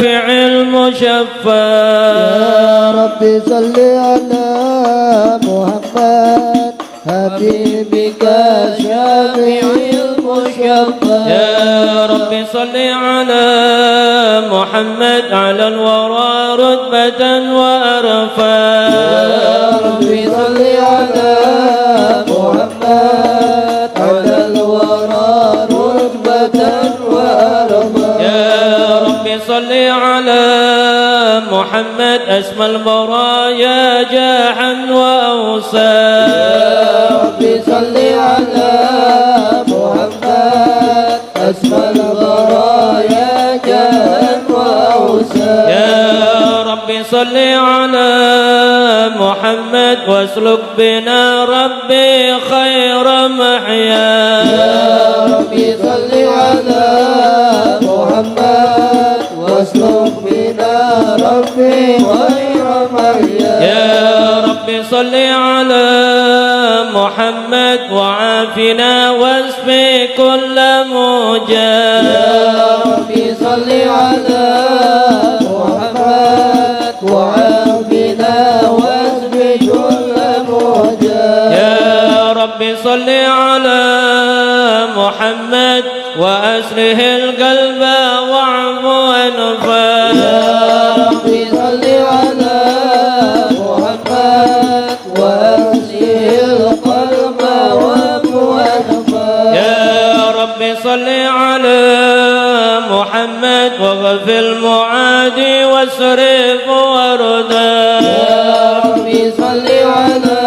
المشفع يا رب صل على محمد حبيبك شافع المشفع يا رب صل على محمد على الورى رتبة وأرفع يا رب صل على محمد على الورى رتبة وأرفع يا رب صل على محمد أسمى البرايا جاحا وأوسا يا رب صل على محمد أسمى البرايا جاء وأوسى يا رب صل على محمد واسلك بنا ربي خير محيا يا رب صل على محمد واسلك بنا ربي خير محيا يا رب صل على محمد وعافنا واشفي كل موجع يا رب صل على محمد وعافنا واشف كل موجع يا رب صل على محمد وأسره القلب واعف أنفا يا رب صل على محمد وأسره القلب وأنفا يا رب صل على محمد واغفر المعادي واسرف وردا يا رب صل على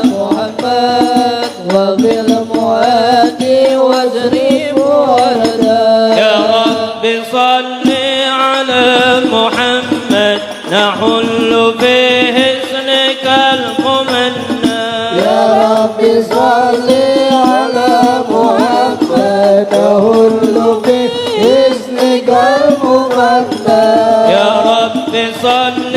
محمد وبالمؤاتي وازرف وردا يا رب صل على محمد نحل في حسنك الممنى يا رب صل على محمد هل في اسمك المغنى يا رب صل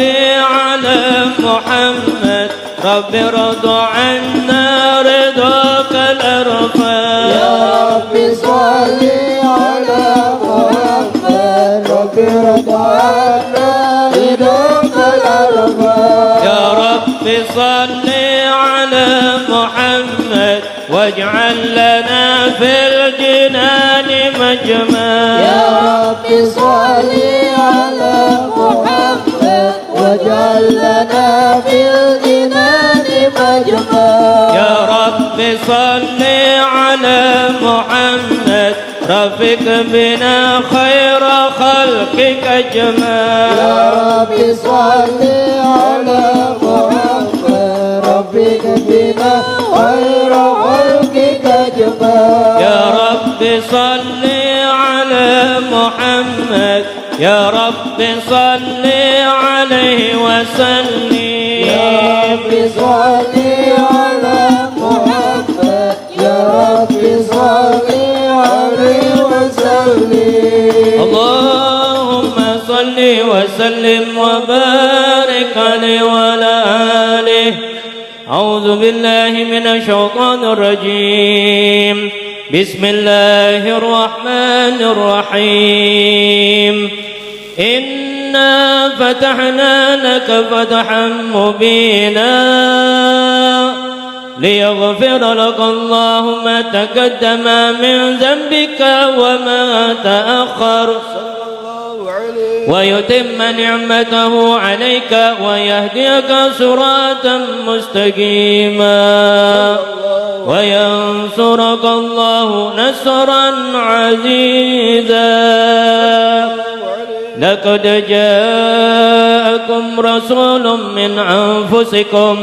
على محمد رب ارض عنا رضاك الأرفع يا رب صل على محمد رب ارضى عنا رضاك الأرباب يا رب صل على محمد واجعل لنا في الجنان مجمع يا رب صل على محمد واجعل لنا في الجنان مجمع يا رب صل على محمد رفق بنا خير خلقك أجمع يا رب صل على محمد ربك بنا خير خلقك أجمع يا رب صل على محمد يا رب صل عليه وسلم يا رب صل على محمد يا رب صل عليه وسلم اللهم صل وسلم وبارك عليه وعلى آله أعوذ بالله من الشيطان الرجيم بسم الله الرحمن الرحيم إنا فتحنا لك فتحا مبينا ليغفر لك الله ما تقدم من ذنبك وما تأخر ويتم نعمته عليك ويهديك صراطا مستقيما وينصرك الله نصرا عزيزا لقد جاءكم رسول من أنفسكم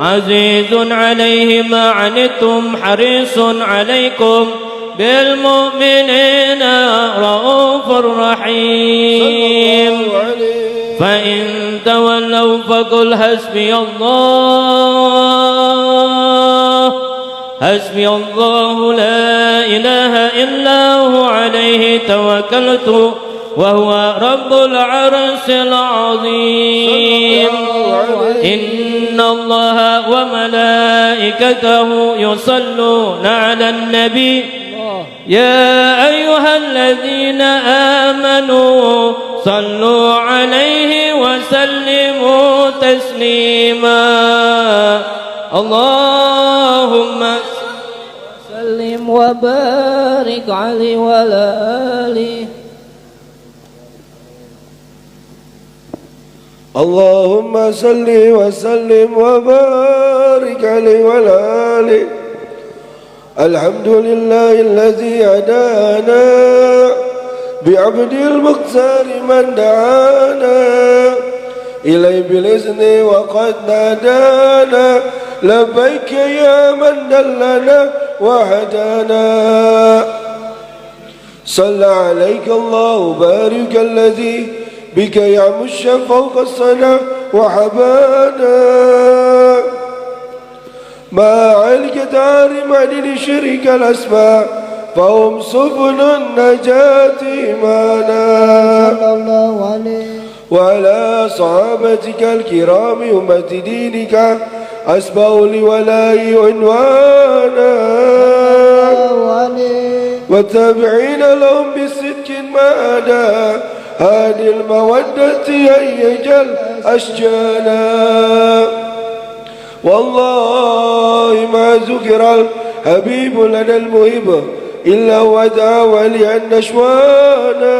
عزيز عليه ما عنتم حريص عليكم بالمؤمنين رؤوف رحيم فإن تولوا فقل حسبي الله لا إله إلا هو عليه توكلت وهو رب العرش العظيم إن الله وملائكته يصلون على النبي يا أيها الذين آمنوا صلوا عليه وسلموا تسليما اللهم سلم وبارك عليه وعلى آله اللهم صل وسلم وبارك عليه وعلى آله. الحمد لله الذي هدانا بعبد المختار من دعانا إليه بالإذن وقد نادانا لبيك يا من دلنا وهدانا. صلى عليك الله بارك الذي بك يعمش فوق الصنع وحبانا ما عليك تعالي معدن شرك الأسماء فهم سبل النجاة إيمانا. صلى الله عليه وعلى صحابتك الكرام أمة دينك أسبأوا لولاء عنوانا والتابعين لهم بصدق ما أدى هذه المودة هيج الأشجانا. والله ما ذكر الحبيب لنا المهيب إلا ودعا ولي النشوانا.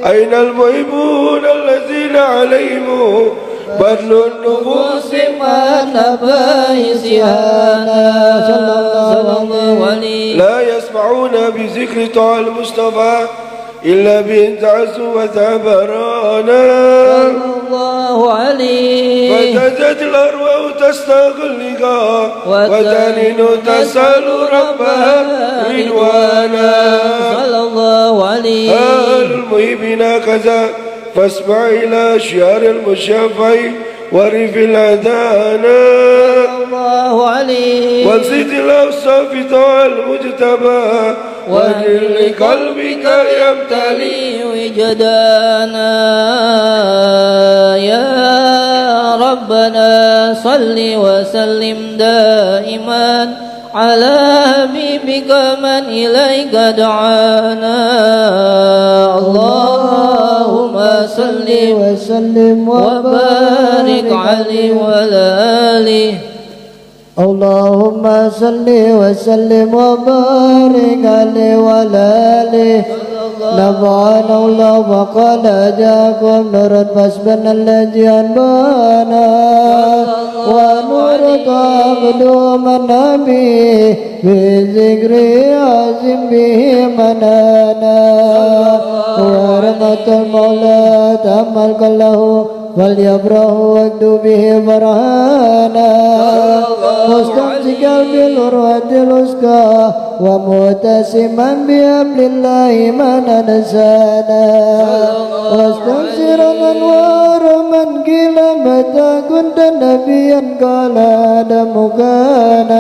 أين المهيبون الذين عليهم بذل النفوس ما نبى إسيانا صلى الله عليه لا يسمعون بذكر طه المصطفى إلا بإن تعزوا وتعبرانا الله عليه فتزت الأرواح تستغلقا وتنين تسأل ربها رضوانا. صلى الله عليه المهيبين كذا فاسمع إلى شعار المشافعين ورف الأذانا الله عليه وانصت الأوصاف طه المجتبى وجل قلبك يمتلي وجدانا. يا ربنا صل وسلم دائما على حبيبك من إليك دعانا. اللهم صل وسلم وبارك عليه وعلى آله. اللهم صل وسلم وبارك عليه وعلى آله. نفعنا الله وقال جاءكم نور فاسبنا الذي أنبانا ونور تعبد من به بذكر عظيم به منانا. ورحمة المولى تأمل له فليبره واكتب به برهانا مستمسكا بالعروة الوثقى ومعتصما بحبل الله من أنسانا واستبشرا أنوار من قيل متى كنت نبيا قال آدم كان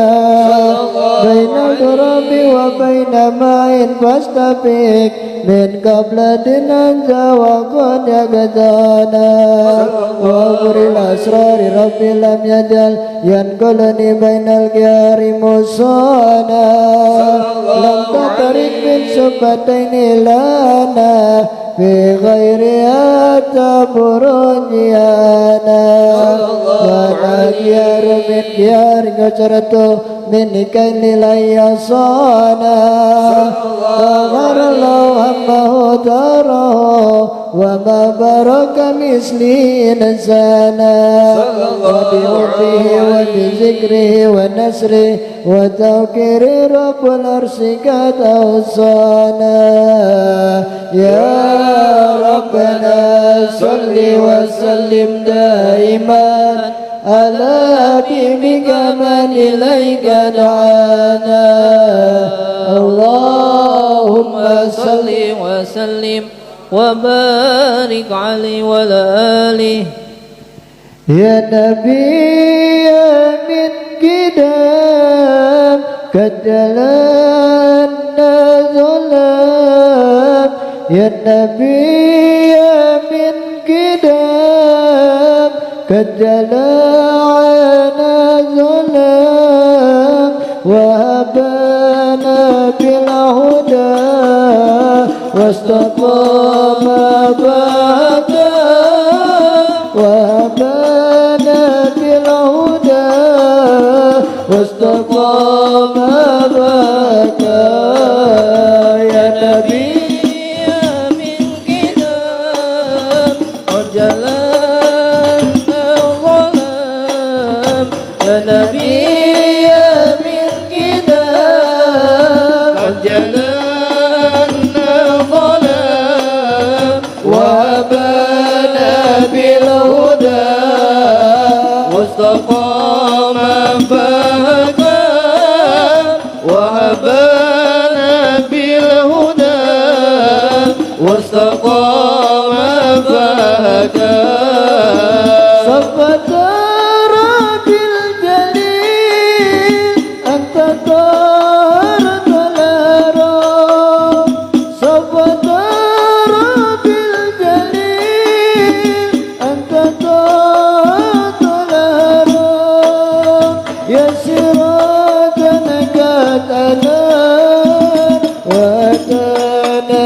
بين التراب وبين ماء فاستفيق من قبل أنجى وقد يقدانا وأمر الأسرار ربي لم يجل ينقلني بين الجار مصانا لم تطرق من شفتين لنا في غيرها تبرنيانا وانا كيار من كيار كسرته من كيل لا يصانا غفر الله همه داره وما برك مثلي نسانا وبحبه وبذكره ونسره وتوكير رب العرش قد أوصانا. يا ربنا صل وسلم دائما على حبيبك من إليك دعانا. اللهم صل وسلم وبارك عليه وعلى آله. يا نبي من قدام كدلنا ظلام يا نبي من قدام كدلنا ظلام وهبنا بالهدى واصطفى واستقام بكى يا نبي من كتاب وجلالنا الظلام يا نبي من كتاب وجلالنا الظلام وهبنا بالهدى واستقام فهدى وهبنا بالهدى واستقام فهدى صفت رب الجليل أنت طارت الأرام صفت رب الجليل أنت طارت الأرام يا سراجا قد أنار وأتانا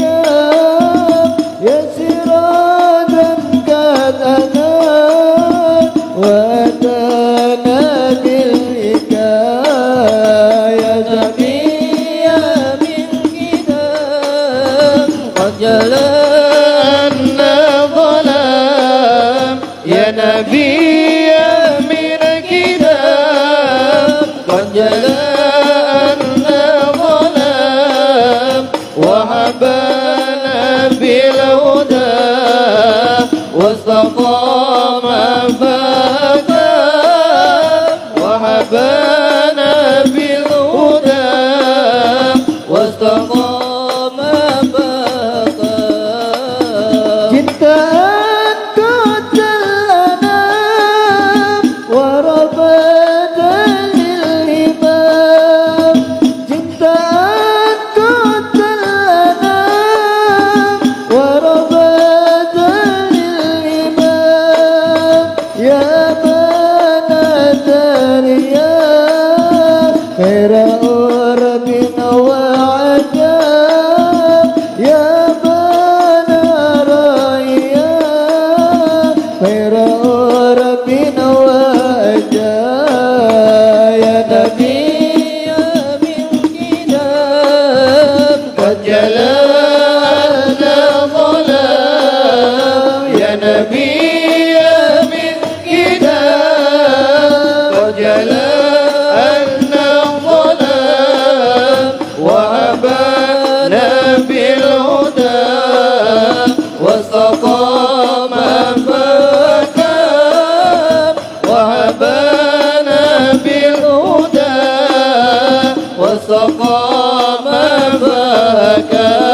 بالعكام يا سراجا قد أنار وأتانا بالعكام يا نبي من كتاب قد جلالنا ظلام يا نبي من كتاب قد جلالنا ظلام وهبنا بالهدى واستقام فهدى وهبنا بالهدى واستقام فهدى جنتان قد الأنام وربات للإمام جنتان قد الأنام وربات للإمام يا بنات الرياض خير أرب وعجاب يا بنا رأيا خير أرب وعجاب يا نبي من كتاب قد جلالنا ظلام يا نبي من كتاب قد جلالنا ظلام وهبنا بالهدى واستقام فكام وهبنا بالهدى واستقام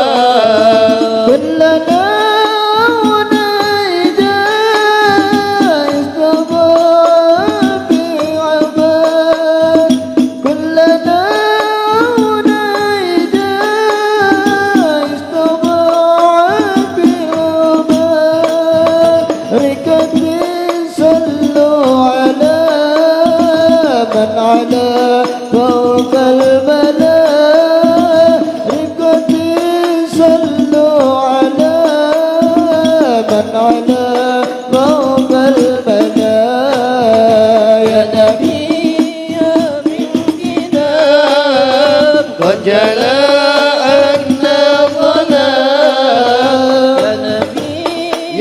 فكام كلنا ونيدا استضى في عباد كلنا ونيدا استضى في عباد ركب صلوا على من على فوق الملا ركب صلوا على من على فوق الملا يا نبي من كتاب قد جلالنا ظلام يا نبي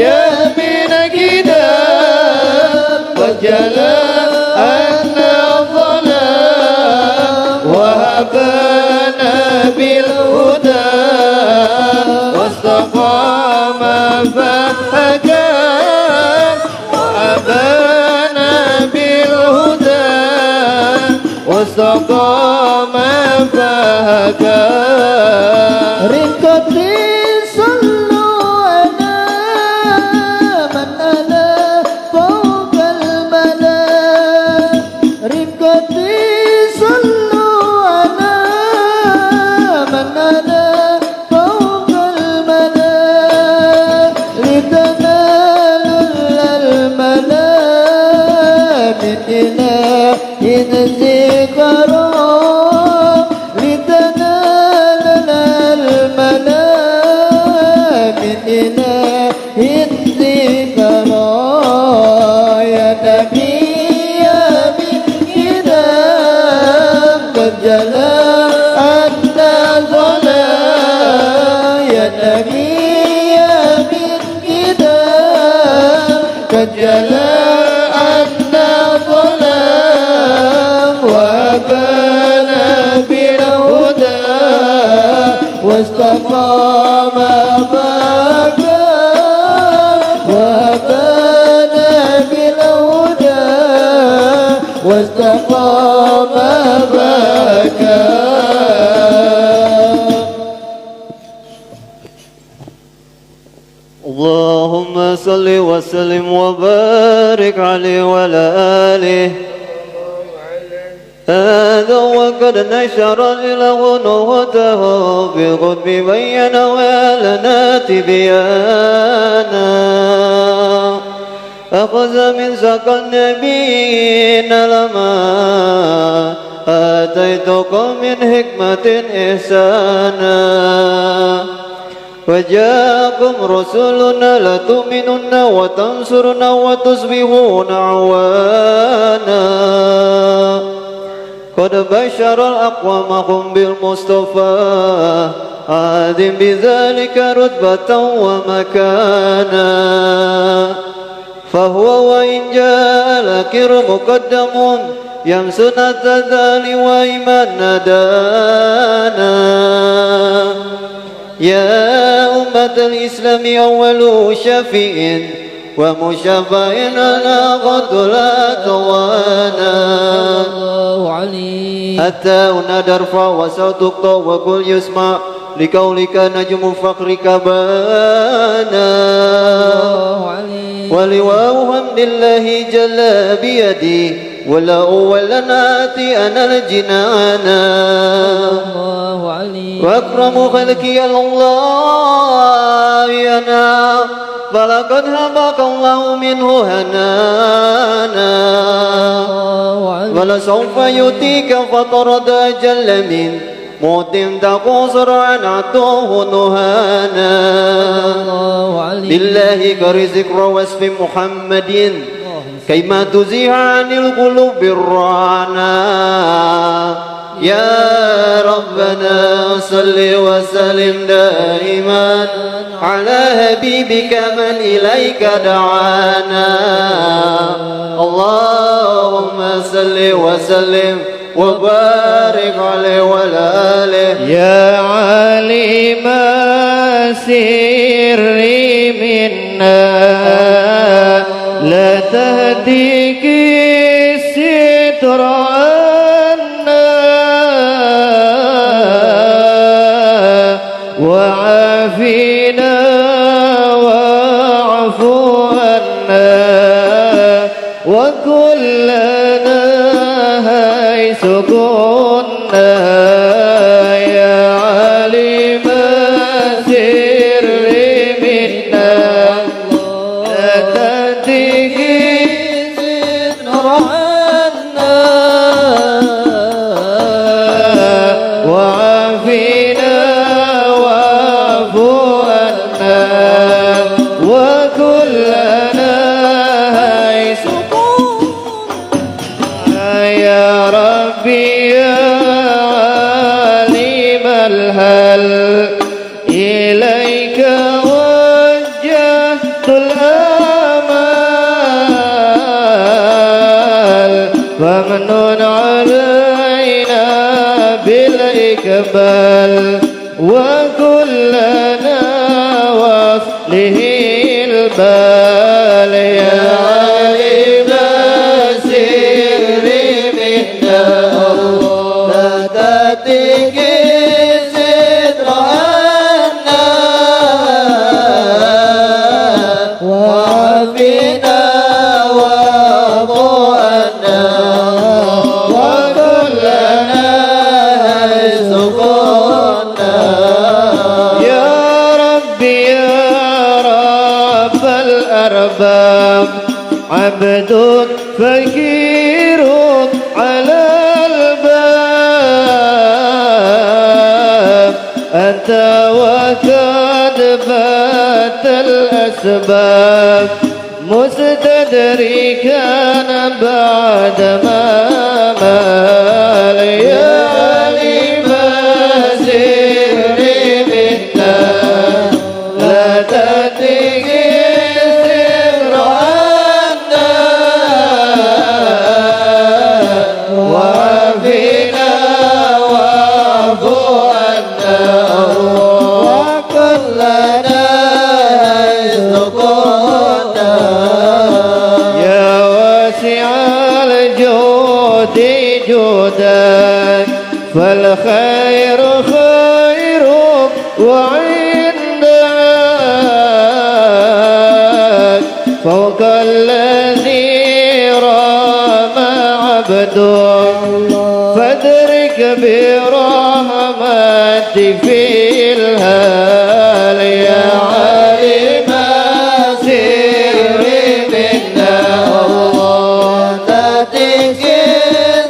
يا من كتاب قد جلالنا ظلام وهبنا بالهدى واستقام فحكام وهبنا بالهدى واستقام فحكام ركبتي صلوا على من ألا فوق الملا ركبتي صلوا على من ألا فوق الملا لتنالوا الملا من إله ذكرى لتنالنا الملا من إله ذكرى يا نبي من جلاء النظلا يا نبي من كتاب قد جلاء النظلا وأبانا بالهدى واستقام بكى وأبانا بالهدى واستقام بكى اللهم صل وسلم وبارك عليه وعلى آله هذا وقد نشر إله نوته بقطب بين وإعلانات بيانا أخذ من سقى النبيين لما آتيتكم من حكمة إحسانا وجاءكم رسولنا لتؤمنن وتنصرن وتصبحون عوانا قد بشر الأقوامهم بالمصطفى عاد بذلك رتبة ومكانا فهو وإن جاء لكر مقدم يمسن التذال وإيمان ندانا يا أمة الإسلام أول شفيع ومشفع لنا قد لا توانا حتى ندرفع وصوتك وقل يسمع لقولك نجم فخرك بانا ولواء حمد الله جل بيدي ولا أولنات أنا الجنانا وأكرم خلقي الله أنا فلقد هبك الله منه هنانا ولسوف يؤتيك فطرد جل من موت تقصر عن عطوه نهانا لله كرزق وصف محمد كيما تزيح عن القلوب الرعنا يا ربنا صل وسلم دائما على حبيبك من إليك دعانا اللهم صل وسلم وبارك عليه وعلى آله يا عالم السر منا لا تهديك الستر عنا وعافنا واعفو عنا وكلنا حيث كنا يا عالم السر منا لا تهديك الستر عنا وعافنا واعفو عنا وكلنا حيث كنا يا ربي يا عالم الهل إليك وجهت الآمال فمنن علينا بالإقبال وكلنا وصله البال يا عالم السر منا لا تهديك الستر عنا وعافنا واعف عنا وكلنا حيث كنا يا ربي يا رب الأرباب عبد فقير على الباب أنت وقد بات الأسباب مستدركا بعد ما مال يا جودك فالخير خير وعندك فوق الذي رام عبدك فادرك برحمتك في الهال يا عليم سري منا الله تاتيك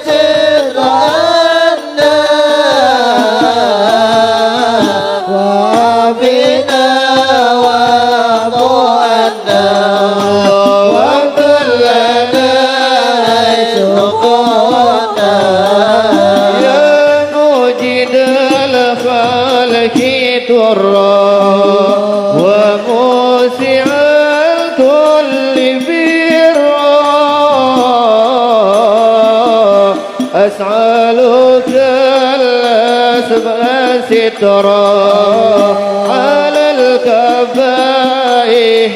سر عنا وعافنا واعف عنا واغفر لنا حيث كنا يا مجيد الخلق ترى وموسع الكل برا أسألك الأسماء سترا على الكبائر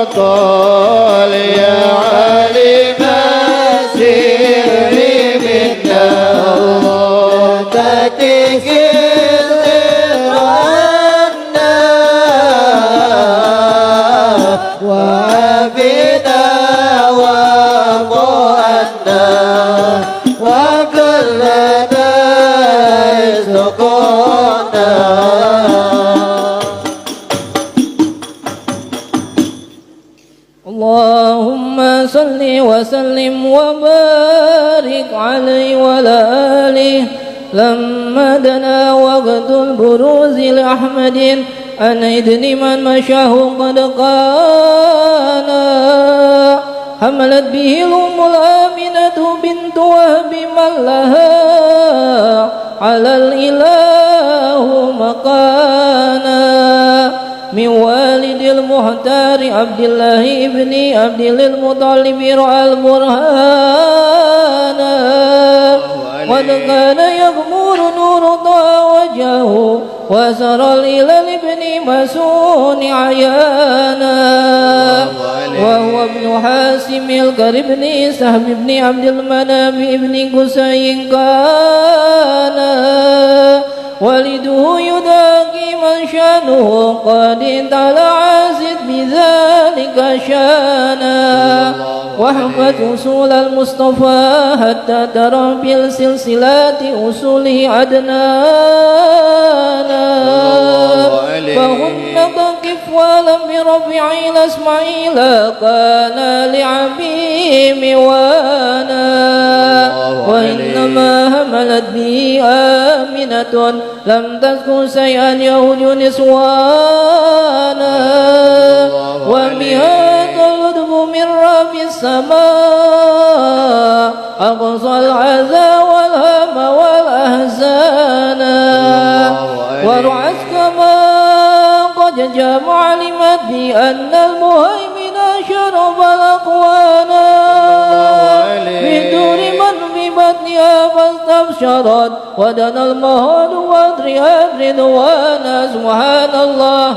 والأخطال يا عليم السر منا الله تاتيك السر عنا وعافنا واعف عنا واغفر لنا حيث كنا اللهم صل وسلم وبارك عليه وعلى آله لما دنا وقت البروز لأحمد أن إذن من مشاه قد قال حملت به الأم الآمنة بنت وهب من لها على الإله مقانا من والد المختار عبد الله ابن عبد المطلب رأى البرهان قد كان يغمر نور طه وجهه وسرى إلى الابن مسون عيانا وهو ابن حاسم الكر بن سهم بن عبد المناف بن قسي كان والده يداكي من شانه قد انطلع زد بذلك شانا واحفظ أصول المصطفى حتى ترى بالسلسلات أصوله عدنانا فهن تقف ولم برفع الأسماعيل كان لعبيم وانا وإنما هملت به آمنة لم تذكر شيئا يهود نسوانا وبهذا اللطف من رب السماء أقصى العزا والهم والأحزان ورعت كما قد جاء علمت بأن المهيمن شرف الأقوانا بدون من في بطنها فاستبشرت ودنا المهد وادرها رضوانا سبحان الله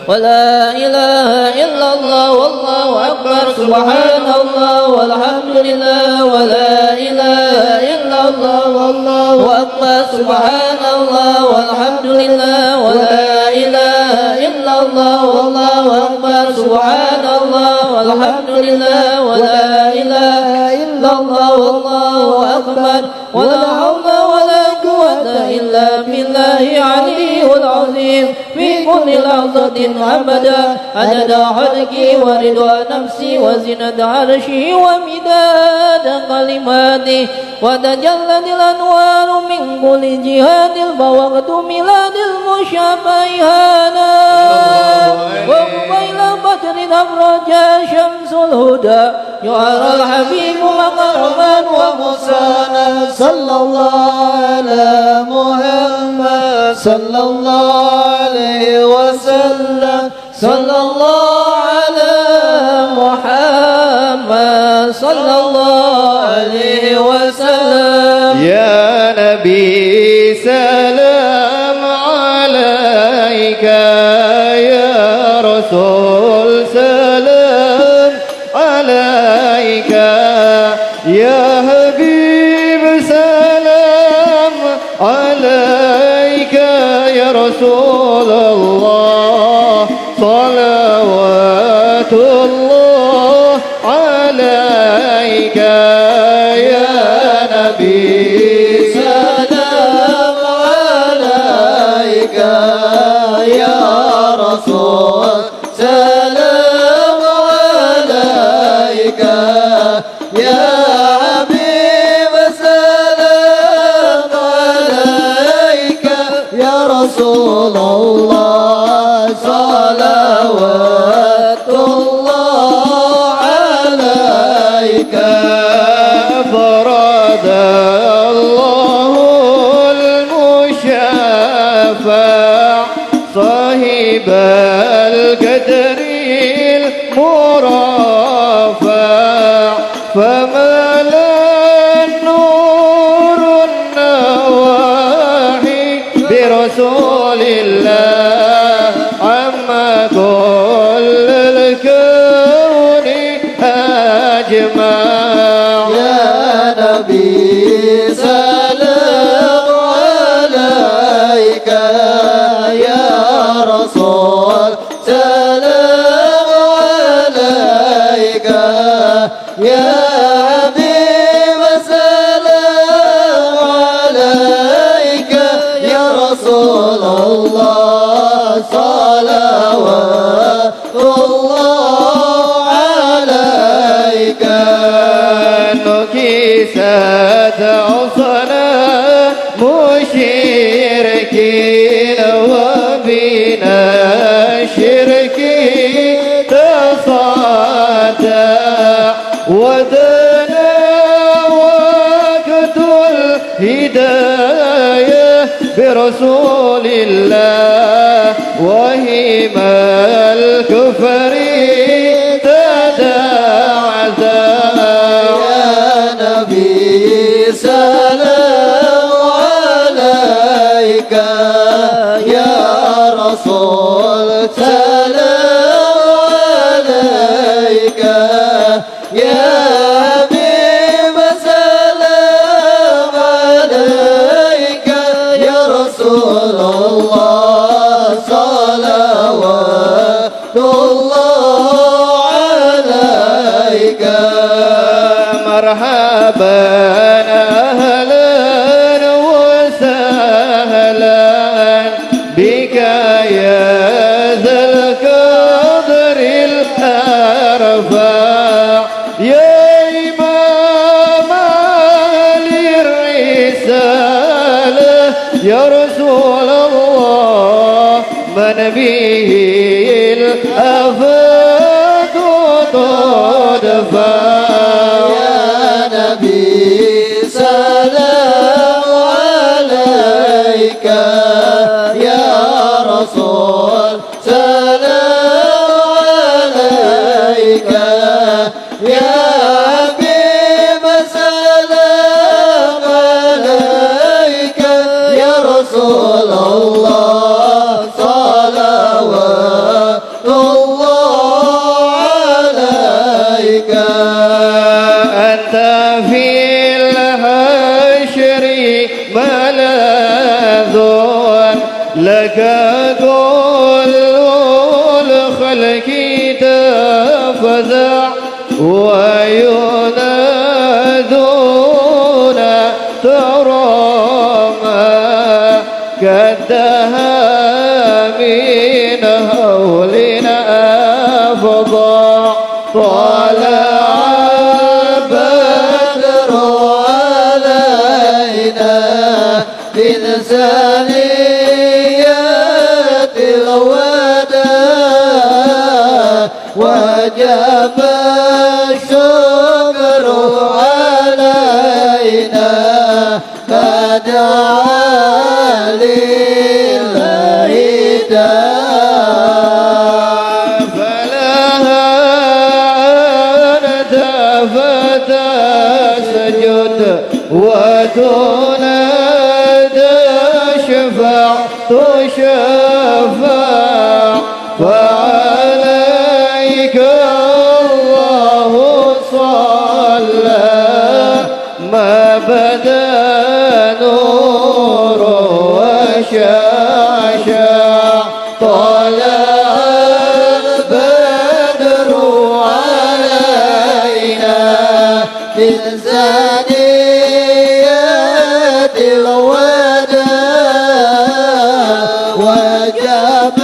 ولا إله إلا الله والله أكبر سبحان الله والحمد لله ولا إله إلا الله والله أكبر سبحان الله والحمد لله ولا إله إلا الله والله أكبر سبحان الله والحمد لله ولا إله إلا الله والله أكبر ولا حول ولا قوة إلا بالله العلي العظيم في كل لحظة أبدا عدد خلقي ورضا نفسي وزنة عرشي ومداد كلماتي وتجلت الأنوار من كل جهات ووقت ميلاد المشابه هانا وقبيل بدر أبرج شمس الهدى يرى الحبيب مقربا ومسانا صلى الله على محمد صلى الله عليه وسلم صلى الله على محمد صلى الله عليه وسلم يا نبي سلام عليك يا رسول سلام عليك يا حبيب سلام عليك يا رسول الله صلوات الله عليك يا نبي سلام عليك يا رسول سلام عليك يا حبيب سلام عليك يا رسول الله صلوات الله عليك فرض الله المشافع صاحب القدر المرافع فمال النور النواحي برسول الله عما كل الكون أجمع يا نبي سلام عليك يا رسول سلام عليك يا حبيب سلام عليك يا رسول الله صلوات الله عليك نكست عصنا مشركين وبنا شرك تصدع ودنا وقت الهداية برسول الله وهما الكفر تداعدا يا نبي سلام عليك يا رسول سلام عليك يا حبيب سلام عليك يا رسول الله صلوات الله عليك مرحبا أهلا وسهلا بك يا ذا القدر الأرفع يا إمام الرسالة يا رسول الله من به الآفات تدفع يا نبي سلام عليك يا رسول سلام عليك يا حبيب سلام عليك يا رسول الله صلوات الله عليك أنت في الحشر ملاذ لك كل الخلق تفزع وينادون ترى ما كدها من هولنا أفضع طلع بدر علينا من ثنيات الوداع وجب الشكر علينا فدعا لله داع فلها أنت فتسجد وتنادى شفع تشفع فعليك الله صلى ما بدا نور وشاشع طلع البدر علينا من ثنيات الوداع وجب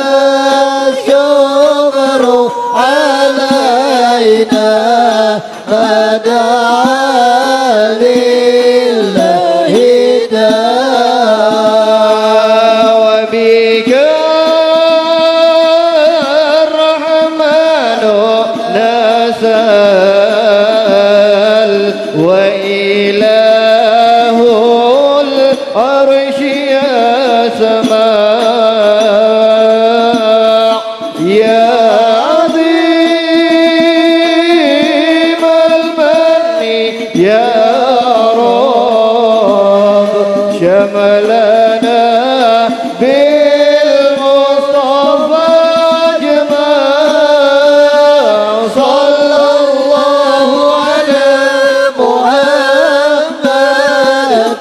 الشكر علينا ما دعا لله داع وبك الرحمن نسأل وإله العرش يسمع يا عظيم المن يا رب شملنا بالمصطفى جمال صلى الله على محمد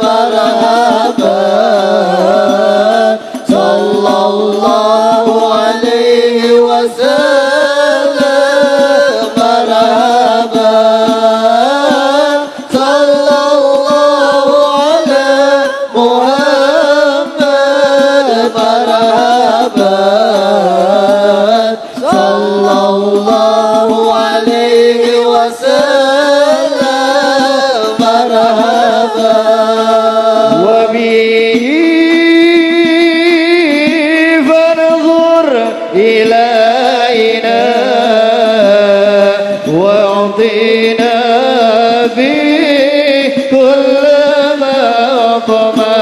مرحبا صلى الله عليه وسلم مرحبا صلى الله على محمد مرحبا صلى الله عليه وسلم مرحبا وبه فانظر إلينا واعطينا به كل ما طمع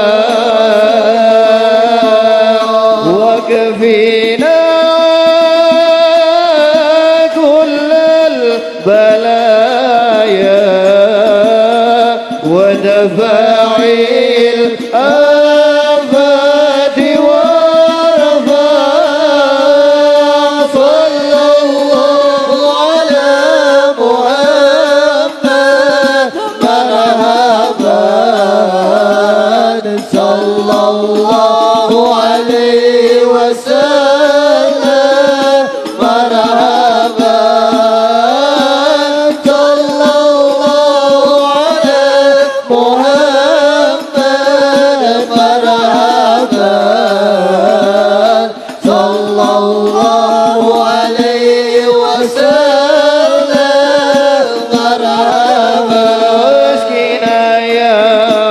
وكفينا كل البلايا ودفع الآفات وارفع صلى الله على محمد مرحبا صلى الله عليه وسلم مرحبا صلى الله على محمد مرحبا صلى الله عليه وسلم مرحبا اسكنا يا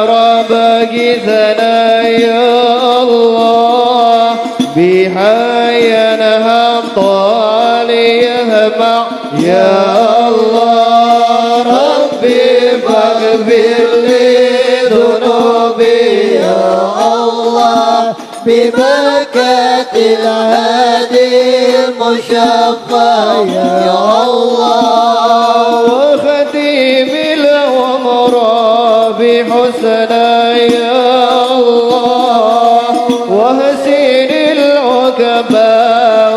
رب جثنا يا الله بحيانها طال يهمع يا الله ربي فاغفر لي ذنوبي يا الله ببركة الهادي المشفى يا الله وختيم العمر بحسنى يا الله وحسين العقبى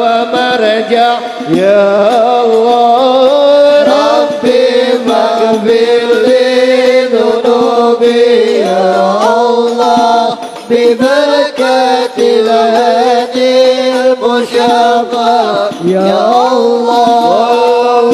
ومرجع يا الله ربي فاغفر لي ذنوبي يا الله ببركة الهادي المشفى يا الله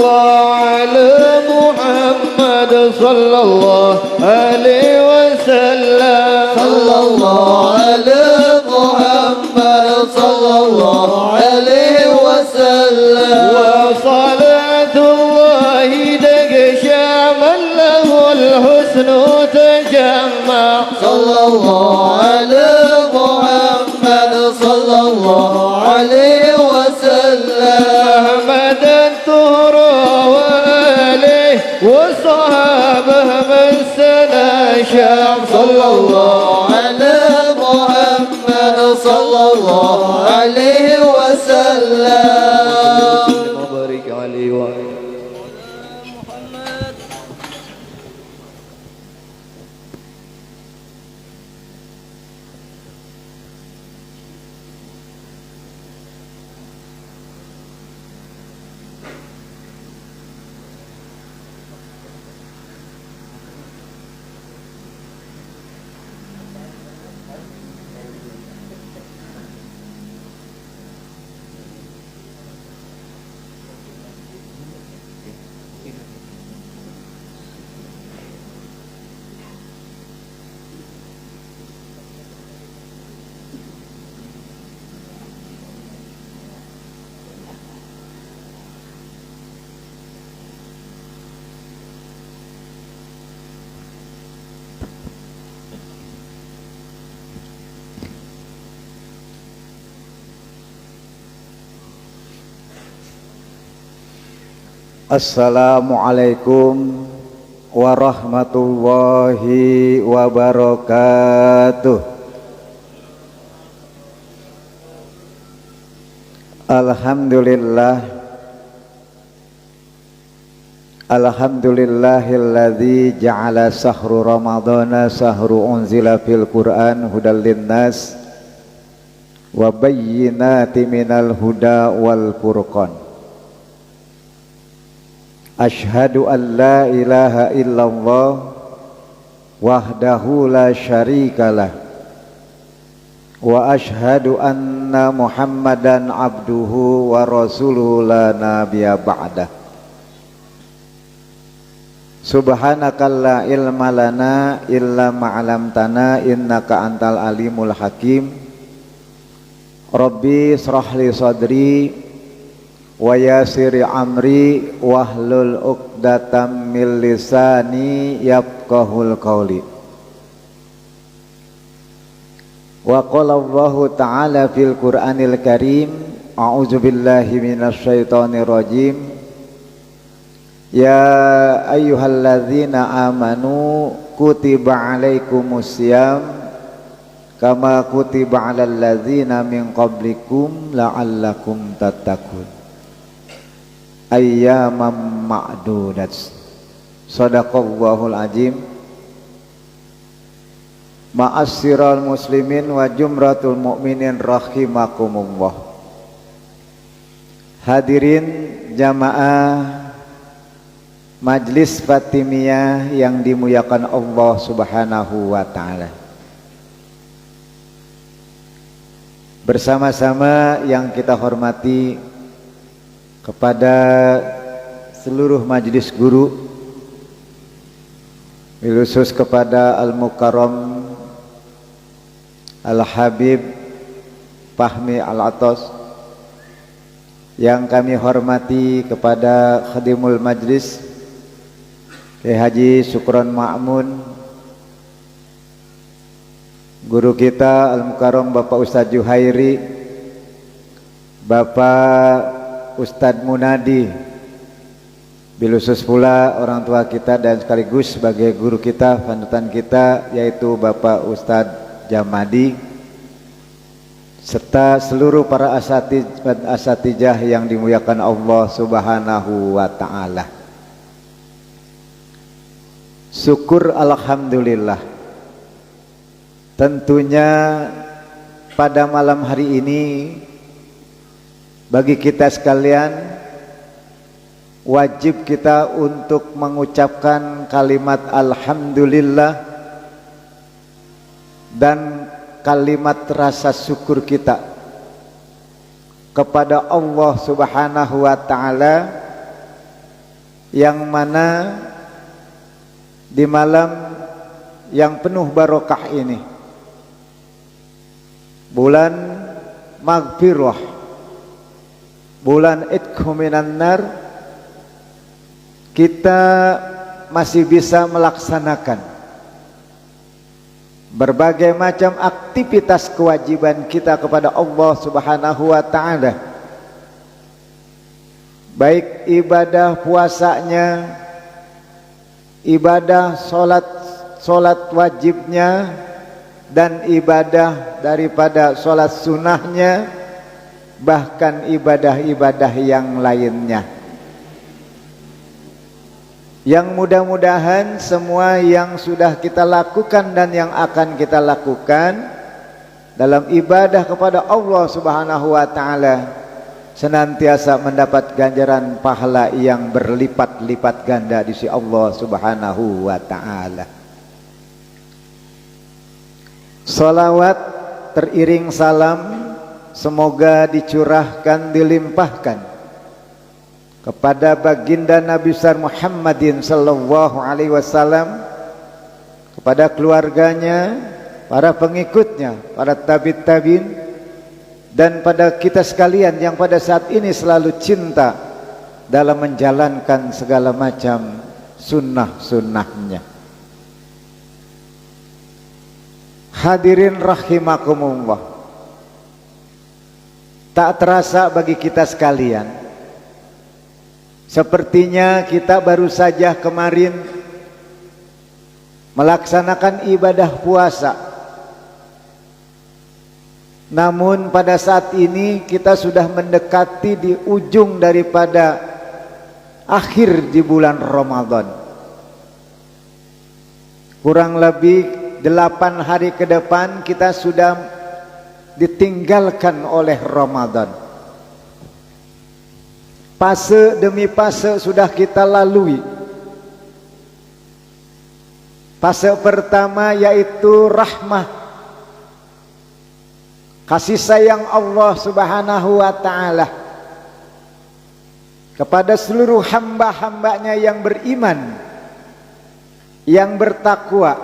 على محمد صلى الله عليه وسلم صلى الله على محمد صلى الله عليه وسلم وصلاة الله تغشى من له الحسن تجمع صلى الله على محمد صلى الله عليه وسلم أحمد الطهر وآله وصحابه من سنى شام صلى الله على محمد صلى الله عليه وسلم وبارك عليه وعلى Assalamualaikum warahmatullahi wabarakatuh. Alhamdulillahilladzi ja'ala sahru ramadhana sahru unzila fil Qur'an hudal linnas wa bayyinati minal huda wal furqan. Ashhadu an la ilaha illallah wahdahu la syarikalah wa ashhadu anna Muhammadan abduhu wa rasuluhu la nabiyya ba'dah. Subhanaka la ilma lana illa ma'alamtana innaka antal alimul hakim. Rabbi israh li sadri wa yassir amri wahlul 'uqdatam min lisani yafqahul qawli. Wa qala Allahu ta'ala fil Qur'anil Karim, a'udzu billahi minasy syaithanir rajim. Ya ayyuhalladzina amanu kutiba alaikumusiyam kama kutiba alal ladzina min qablikum la'allakum tattaqun. Ayyaman ma'dudat. Shadaqallahul azim. Ma'asyiral muslimin wa jumratul mu'minin rahimakumullah. Hadirin jamaah Majlis Fatimiyah yang dimuliakan Allah Subhanahu wa ta'ala. Bersama-sama yang kita hormati kepada seluruh majlis guru, khusus kepada Al-Mukarram Al-Habib Fahmi Al-Atas, yang kami hormati kepada Khadimul Majlis Kiai Haji Syukron Ma'mun, guru kita Al-Mukarram Bapak Ustadz Juhairi, Bapak Ustadz Munadi, bilusus pula orang tua kita dan sekaligus sebagai guru kita, panutan kita, yaitu Bapak Ustadz Jamadi, serta seluruh para asatijah yang dimuliakan Allah Subhanahu wa ta'ala. Syukur alhamdulillah. Tentunya pada malam hari ini bagi kita sekalian wajib kita untuk mengucapkan kalimat alhamdulillah dan kalimat rasa syukur kita kepada Allah Subhanahu wa ta'ala, yang mana di malam yang penuh barokah ini, bulan maghfirah, bulan idku minan nar, kita masih bisa melaksanakan berbagai macam aktivitas kewajiban kita kepada Allah Subhanahu wa ta'ala, baik ibadah puasanya, ibadah solat wajibnya, dan ibadah daripada solat sunnahnya, bahkan ibadah-ibadah yang lainnya, yang mudah-mudahan semua yang sudah kita lakukan dan yang akan kita lakukan dalam ibadah kepada Allah Subhanahu wa ta'ala senantiasa mendapat ganjaran pahala yang berlipat-lipat ganda di sisi Allah Subhanahu wa ta'ala. Salawat teriring salam semoga dicurahkan, dilimpahkan kepada baginda Nabi besar Muhammadin sallallahu alaihi wasallam, kepada keluarganya, para pengikutnya, para tabi'in, dan pada kita sekalian yang pada saat ini selalu cinta dalam menjalankan segala macam sunnah-sunnahnya. Hadirin rahimakumullah, tak terasa bagi kita sekalian Sepertinya kita baru saja kemarin melaksanakan ibadah puasa. Namun pada saat ini kita sudah mendekati di ujung daripada akhir di bulan Ramadan. Kurang lebih 8 hari ke depan kita sudah ditinggalkan oleh Ramadan. Fase demi fase sudah kita lalui. Fase pertama yaitu rahmah, kasih sayang Allah Subhanahu wa ta'ala kepada seluruh hamba-hambanya yang beriman, yang bertakwa,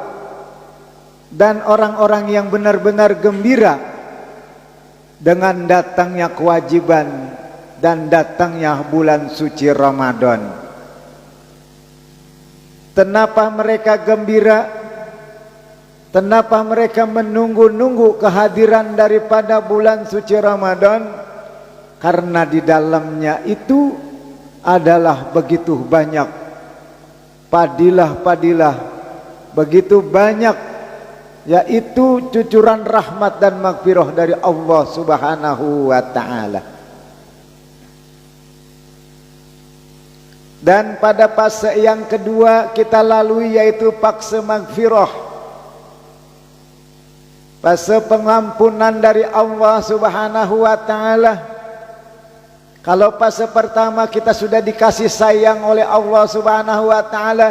dan orang-orang yang benar-benar gembira dengan datangnya kewajiban dan datangnya bulan suci Ramadan. Kenapa mereka gembira? Kenapa mereka menunggu-nunggu kehadiran daripada bulan suci Ramadan? Karena di dalamnya itu adalah begitu banyak fadilah-fadilah, begitu banyak, yaitu cucuran rahmat dan maghfirah dari Allah Subhanahu wa ta'ala. Dan pada fase yang kedua kita lalui yaitu fase maghfirah, fase pengampunan dari Allah Subhanahu wa ta'ala. Kalau fase pertama kita sudah dikasih sayang oleh Allah Subhanahu wa ta'ala,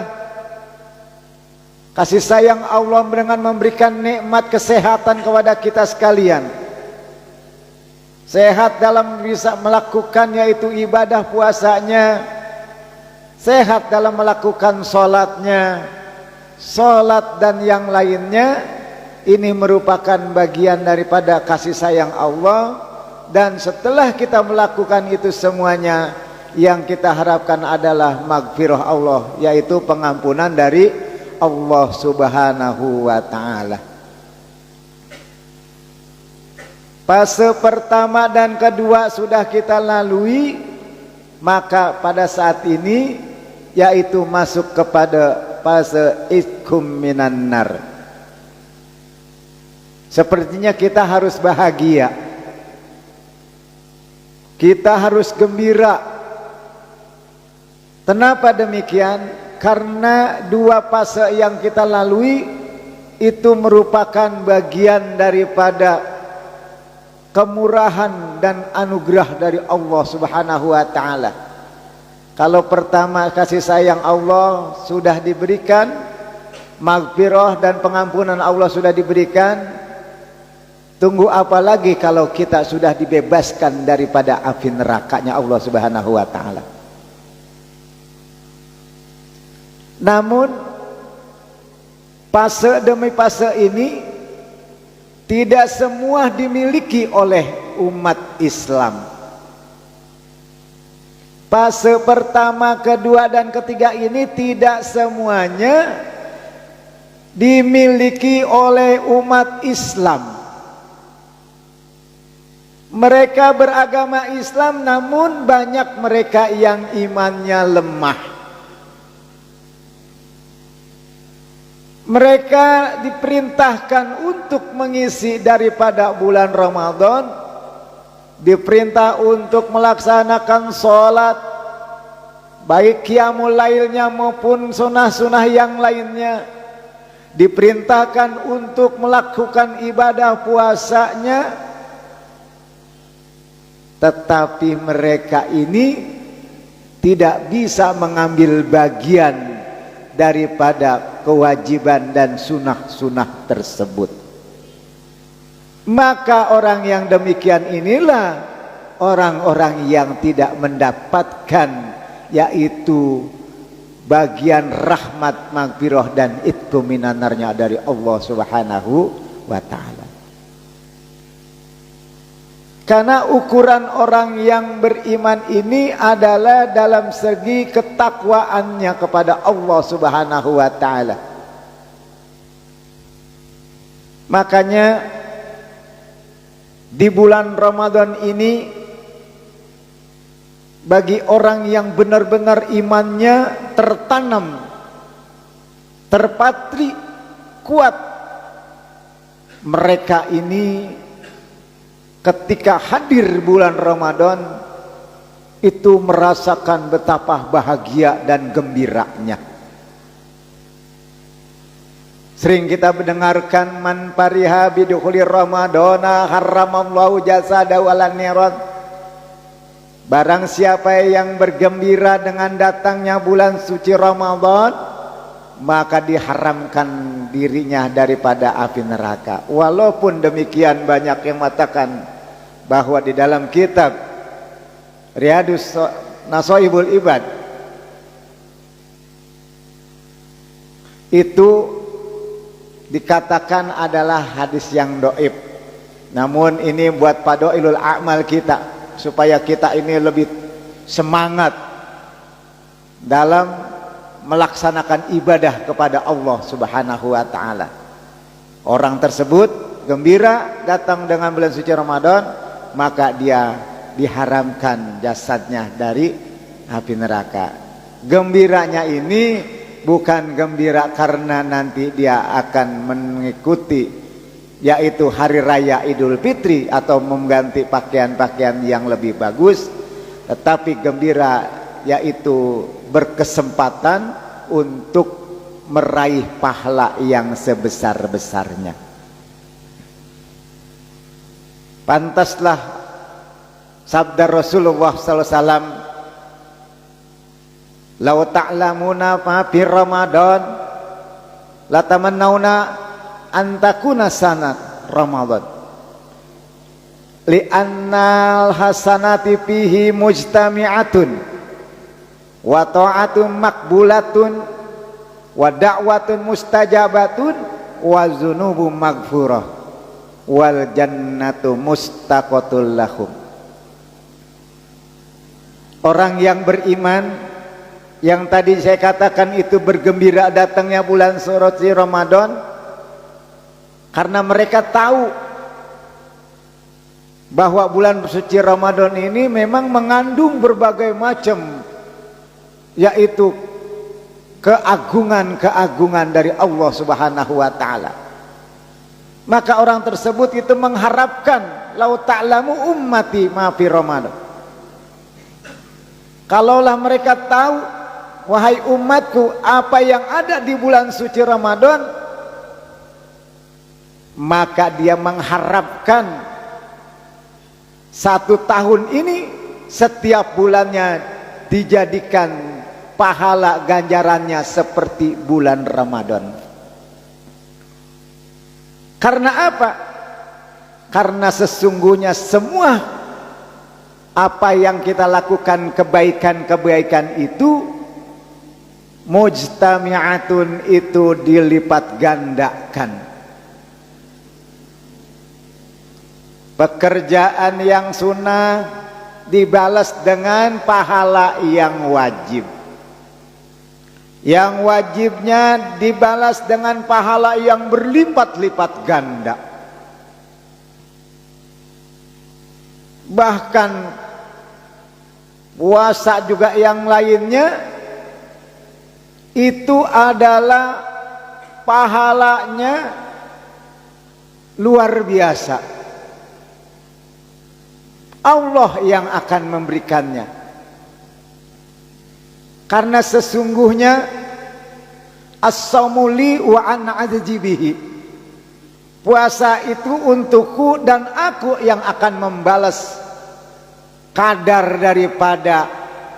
kasih sayang Allah dengan memberikan nikmat kesehatan kepada kita sekalian, sehat dalam bisa melakukan yaitu ibadah puasanya, sehat dalam melakukan sholatnya, sholat dan yang lainnya. Ini merupakan bagian daripada kasih sayang Allah. Dan setelah kita melakukan itu semuanya, yang kita harapkan adalah maghfirah Allah, yaitu pengampunan dari Allah Subhanahu wa ta'ala. Fase pertama dan kedua sudah kita lalui, maka pada saat ini yaitu masuk kepada fase itqum minan nar. Sepertinya kita harus bahagia, kita harus gembira. Kenapa demikian? Karena dua fase yang kita lalui itu merupakan bagian daripada kemurahan dan anugerah dari Allah Subhanahu wa ta'ala. Kalau pertama kasih sayang Allah sudah diberikan, maghfirah dan pengampunan Allah sudah diberikan, tunggu apa lagi kalau kita sudah dibebaskan daripada api nerakanya Allah Subhanahu wa ta'ala. Namun fase demi fase ini tidak semua dimiliki oleh umat Islam. Fase pertama, kedua dan ketiga ini tidak semuanya dimiliki oleh umat Islam. Mereka beragama Islam, namun banyak mereka yang imannya lemah. Mereka diperintahkan untuk mengisi daripada bulan Ramadan, diperintah untuk melaksanakan sholat, baik qiyamul lailnya maupun sunnah-sunnah yang lainnya, diperintahkan untuk melakukan ibadah puasanya. Tetapi mereka ini tidak bisa mengambil bagian daripada kewajiban dan sunnah-sunnah tersebut. Maka orang yang demikian inilah orang-orang yang tidak mendapatkan yaitu bagian rahmat, maghfirah dan itqum minan narnya dari Allah Subhanahu wa ta'ala. Karena ukuran orang yang beriman ini adalah dalam segi ketakwaannya kepada Allah Subhanahu wa ta'ala. Makanya di bulan Ramadan ini bagi orang yang benar-benar imannya tertanam, terpatri, kuat. Mereka ini ketika hadir bulan Ramadan itu merasakan betapa bahagia dan gembiranya. Sering kita mendengarkan man fariha bidukhuli ramadana haramallahu jasadahu alan niran. Barang siapa yang bergembira dengan datangnya bulan suci Ramadan, maka diharamkan dirinya daripada api neraka. Walaupun demikian banyak yang mengatakan bahwa di dalam kitab Riyadus Nasoibul Ibad itu dikatakan adalah hadis yang doib. Namun ini buat padoilul a'mal kita, supaya kita ini lebih semangat dalam melaksanakan ibadah kepada Allah Subhanahu wa ta'ala. Orang tersebut gembira datang dengan bulan suci Ramadan, maka dia diharamkan jasadnya dari api neraka. Gembiranya ini bukan gembira karena nanti dia akan mengikuti, yaitu hari raya Idul Fitri atau mengganti pakaian-pakaian yang lebih bagus, tetapi gembira yaitu berkesempatan untuk meraih pahala yang sebesar-besarnya. Pantaslah sabda Rasulullah SAW, "Lau ta'lamuna ma fi Ramadan latamannawna antakuna sanat Ramadan li'annal hasanati fihi mujtami'atun wa ta'atun makbulatun wa da'watun mustajabatun wa zunubu magfurah wal jannatu mustaqatul lahum." Orang yang beriman yang tadi saya katakan itu bergembira datangnya bulan suci Ramadan, karena mereka tahu bahwa bulan suci Ramadan ini memang mengandung berbagai macam, yaitu keagungan-keagungan dari Allah Subhanahu wa ta'ala. Maka orang tersebut itu mengharapkan, lau ta'lamu ummati ma fi Ramadan. Kalaulah mereka tahu, wahai umatku, apa yang ada di bulan suci Ramadan, maka dia mengharapkan 1 tahun ini setiap bulannya dijadikan pahala ganjarannya seperti bulan Ramadan. Karena apa? Karena sesungguhnya semua apa yang kita lakukan kebaikan-kebaikan itu mujtami'atun, itu dilipat gandakan. Pekerjaan yang sunnah dibalas dengan pahala yang wajib. Yang wajibnya dibalas dengan pahala yang berlipat-lipat ganda. Bahkan puasa juga yang lainnya itu adalah pahalanya luar biasa. Allah yang akan memberikannya. Karena sesungguhnya as-saumu li wa ana ajzi bihi. Puasa itu untukku dan aku yang akan membalas kadar daripada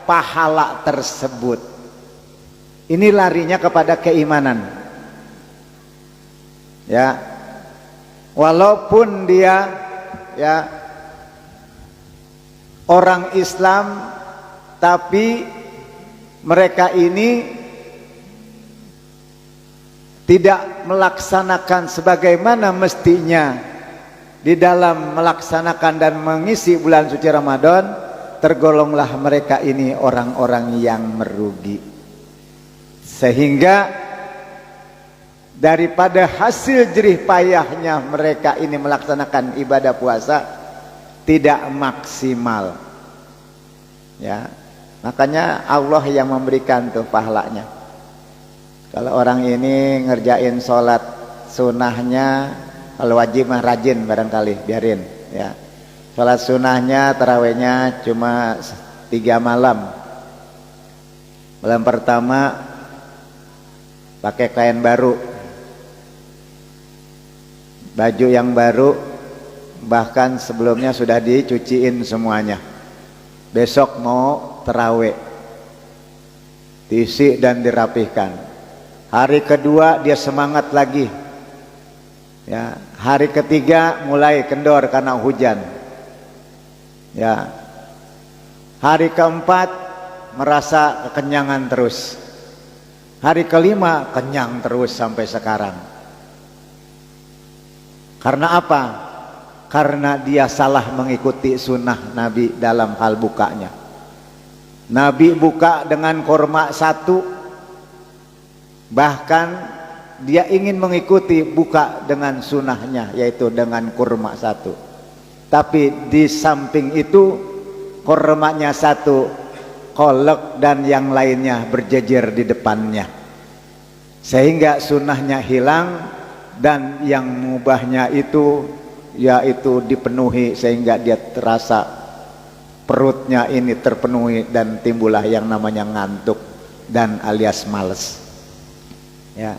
pahala tersebut. Ini larinya kepada keimanan. Ya. Walaupun dia ya orang Islam, tapi mereka ini tidak melaksanakan sebagaimana mestinya di dalam melaksanakan dan mengisi bulan suci Ramadan, tergolonglah mereka ini orang-orang yang merugi. Sehingga daripada hasil jerih payahnya mereka ini melaksanakan ibadah puasa tidak maksimal. Ya, makanya Allah yang memberikan tuh pahalanya. Kalau orang ini ngerjain sholat sunnahnya, kalau wajib mah rajin barangkali, biarin ya. Sholat sunnahnya tarawihnya cuma 3 malam. Malam pertama pakai kain baru, baju yang baru, bahkan sebelumnya sudah dicuciin semuanya. Besok mau tarawih, diisi dan dirapihkan. Hari kedua dia semangat lagi. Ya, hari ketiga mulai kendor karena hujan. Ya. Hari keempat merasa kekenyangan terus. Hari kelima kenyang terus sampai sekarang. Karena apa? Karena dia salah mengikuti sunnah Nabi dalam hal bukanya. Nabi buka dengan kurma 1, bahkan dia ingin mengikuti buka dengan sunnahnya, yaitu dengan kurma 1. Tapi di samping itu kurmanya 1 kolek dan yang lainnya berjejer di depannya, sehingga sunnahnya hilang dan yang mubahnya itu yaitu dipenuhi, sehingga dia terasa perutnya ini terpenuhi dan timbullah yang namanya ngantuk dan alias males. Ya,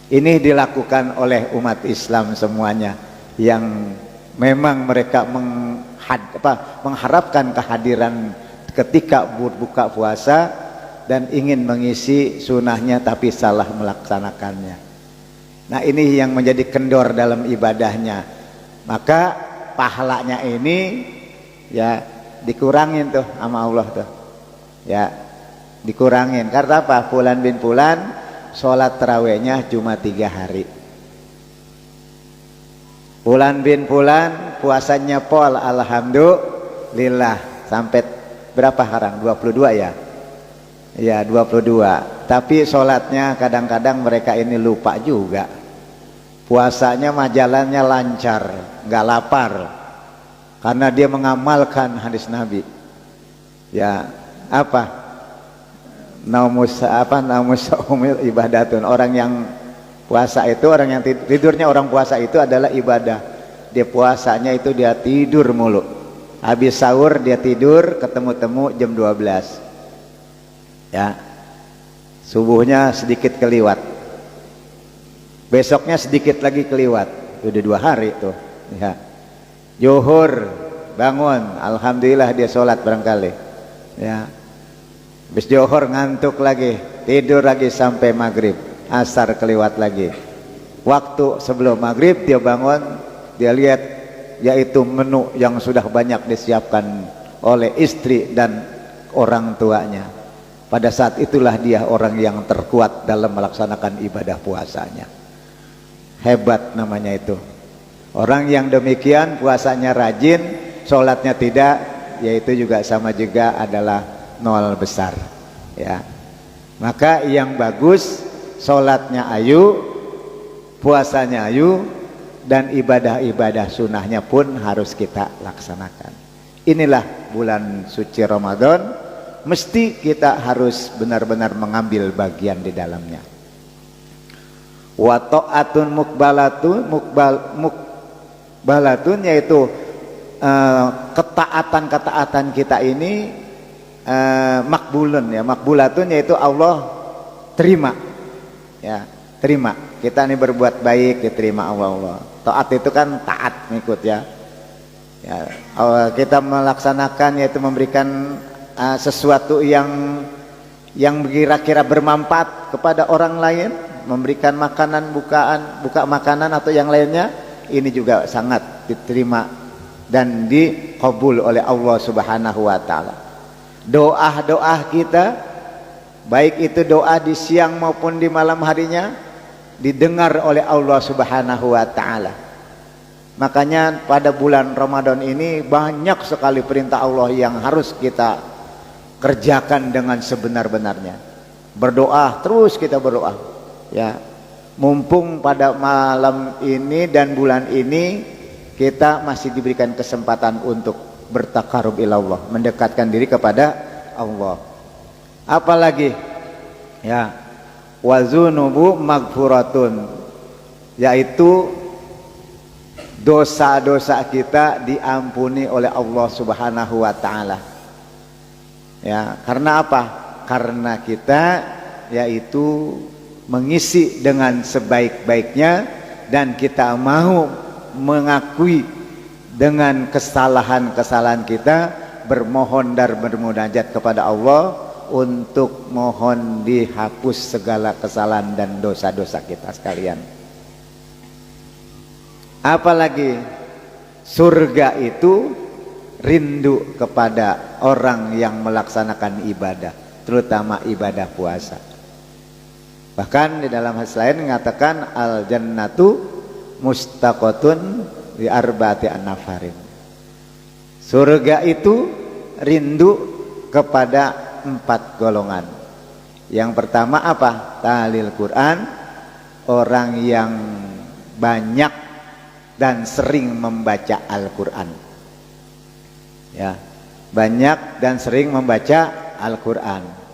ini dilakukan oleh umat Islam semuanya yang memang mereka mengharapkan kehadiran ketika berbuka puasa dan ingin mengisi sunnahnya tapi salah melaksanakannya. Nah, ini yang menjadi kendor dalam ibadahnya. Maka pahalanya ini ya dikurangin tuh sama Allah tuh. Ya, dikurangin. Karena apa? Fulan bin Fulan sholat tarawihnya cuma 3 hari. Fulan bin Fulan puasanya pol alhamdulillah sampai berapa sekarang? 22 ya? Ya 22. Tapi sholatnya kadang-kadang mereka ini lupa juga. Puasanya majalannya lancar, nggak lapar, karena dia mengamalkan hadis Nabi. Ya apa? Naumus umil ibadatun. Orang yang puasa itu, orang yang tidurnya orang puasa itu adalah ibadah. Dia puasanya itu dia tidur mulu. Habis sahur dia tidur, ketemu-temu jam 12. Ya. Subuhnya sedikit keliwat. Besoknya sedikit lagi keliwat. Udah 2 hari tuh. Ya. Zuhur bangun, alhamdulillah dia sholat barangkali. Ya. Habis zuhur ngantuk lagi, tidur lagi sampai maghrib. Asar keliwat lagi. Waktu sebelum maghrib dia bangun, dia lihat yaitu menu yang sudah banyak disiapkan oleh istri dan orang tuanya. Pada saat itulah dia orang yang terkuat dalam melaksanakan ibadah puasanya. Hebat namanya itu. Orang yang demikian puasanya rajin, sholatnya tidak, yaitu juga sama juga adalah 0 besar. Ya. Maka yang bagus, sholatnya ayu, puasanya ayu, dan ibadah-ibadah sunnahnya pun harus kita laksanakan. Inilah bulan suci Ramadan, mesti kita harus benar-benar mengambil bagian di dalamnya. Wa ta'atun mukbalatun yaitu ketaatan kita ini makbulun ya, makbulatun yaitu Allah terima. Ya, terima. Kita ini berbuat baik diterima Allah. Taat itu kan taat ngikut ya. Ya, kita melaksanakan yaitu memberikan sesuatu yang kira-kira bermanfaat kepada orang lain, memberikan makanan, buka makanan atau yang lainnya, ini juga sangat diterima dan dikabul oleh Allah Subhanahu wa taala. Doa-doa kita, baik itu doa di siang maupun di malam harinya, didengar oleh Allah Subhanahu wa taala. Makanya pada bulan Ramadan ini banyak sekali perintah Allah yang harus kita kerjakan dengan sebenar-benarnya. Berdoa, terus kita berdoa. Ya. Mumpung pada malam ini dan bulan ini kita masih diberikan kesempatan untuk bertakarub ilallah, mendekatkan diri kepada Allah. Apalagi ya, wazunubu magfuratun, yaitu dosa-dosa kita diampuni oleh Allah Subhanahu wa taala. Ya, karena apa? Karena kita yaitu mengisi dengan sebaik-baiknya dan kita mau mengakui dengan kesalahan-kesalahan kita, bermohon dan bermunajat kepada Allah untuk mohon dihapus segala kesalahan dan dosa-dosa kita sekalian. Apalagi surga itu rindu kepada orang yang melaksanakan ibadah, terutama ibadah puasa. Bahkan di dalam hadis lain mengatakan al jannatu mustaqatun di arba'ati an-nafarin. Surga itu rindu kepada 4 golongan. Yang pertama apa? Talil Quran, orang yang banyak dan sering membaca Al-Quran. Ya, banyak dan sering membaca Al-Quran.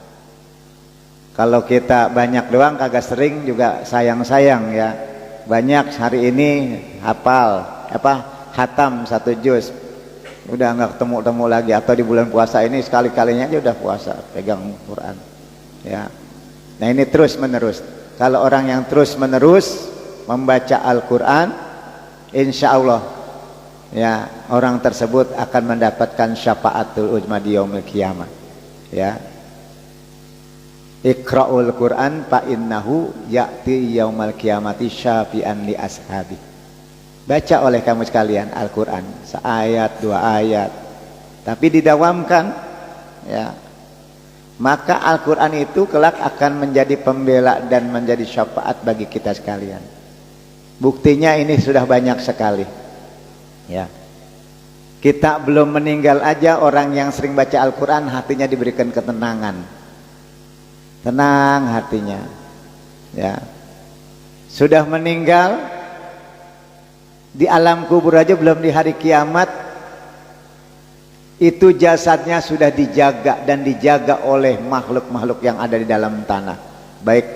Kalau kita banyak doang kagak sering juga sayang-sayang ya. Banyak hari ini hafal khatam 1 juz, udah nggak ketemu-temu lagi, atau di bulan puasa ini sekali-kalinya aja udah puasa pegang Quran ya. Nah ini terus menerus. Kalau orang yang terus menerus membaca Al-Quran, insya Allah ya, orang tersebut akan mendapatkan syafaatul uzma di yaumil qiyamah ya. Iqra'ul Quran fa innahu ya'ti yaumal qiyamati syafi'an li ashabi. Baca oleh kamu sekalian Al-Quran, seayat 2 ayat, tapi didawamkan ya, maka Al-Quran itu kelak akan menjadi pembela dan menjadi syafaat bagi kita sekalian. Buktinya ini sudah banyak sekali ya. Kita belum meninggal aja orang yang sering baca Al-Quran hatinya diberikan ketenangan, tenang hatinya ya. Sudah meninggal di alam kubur aja, belum di hari kiamat itu jasadnya sudah dijaga dan dijaga oleh makhluk-makhluk yang ada di dalam tanah, baik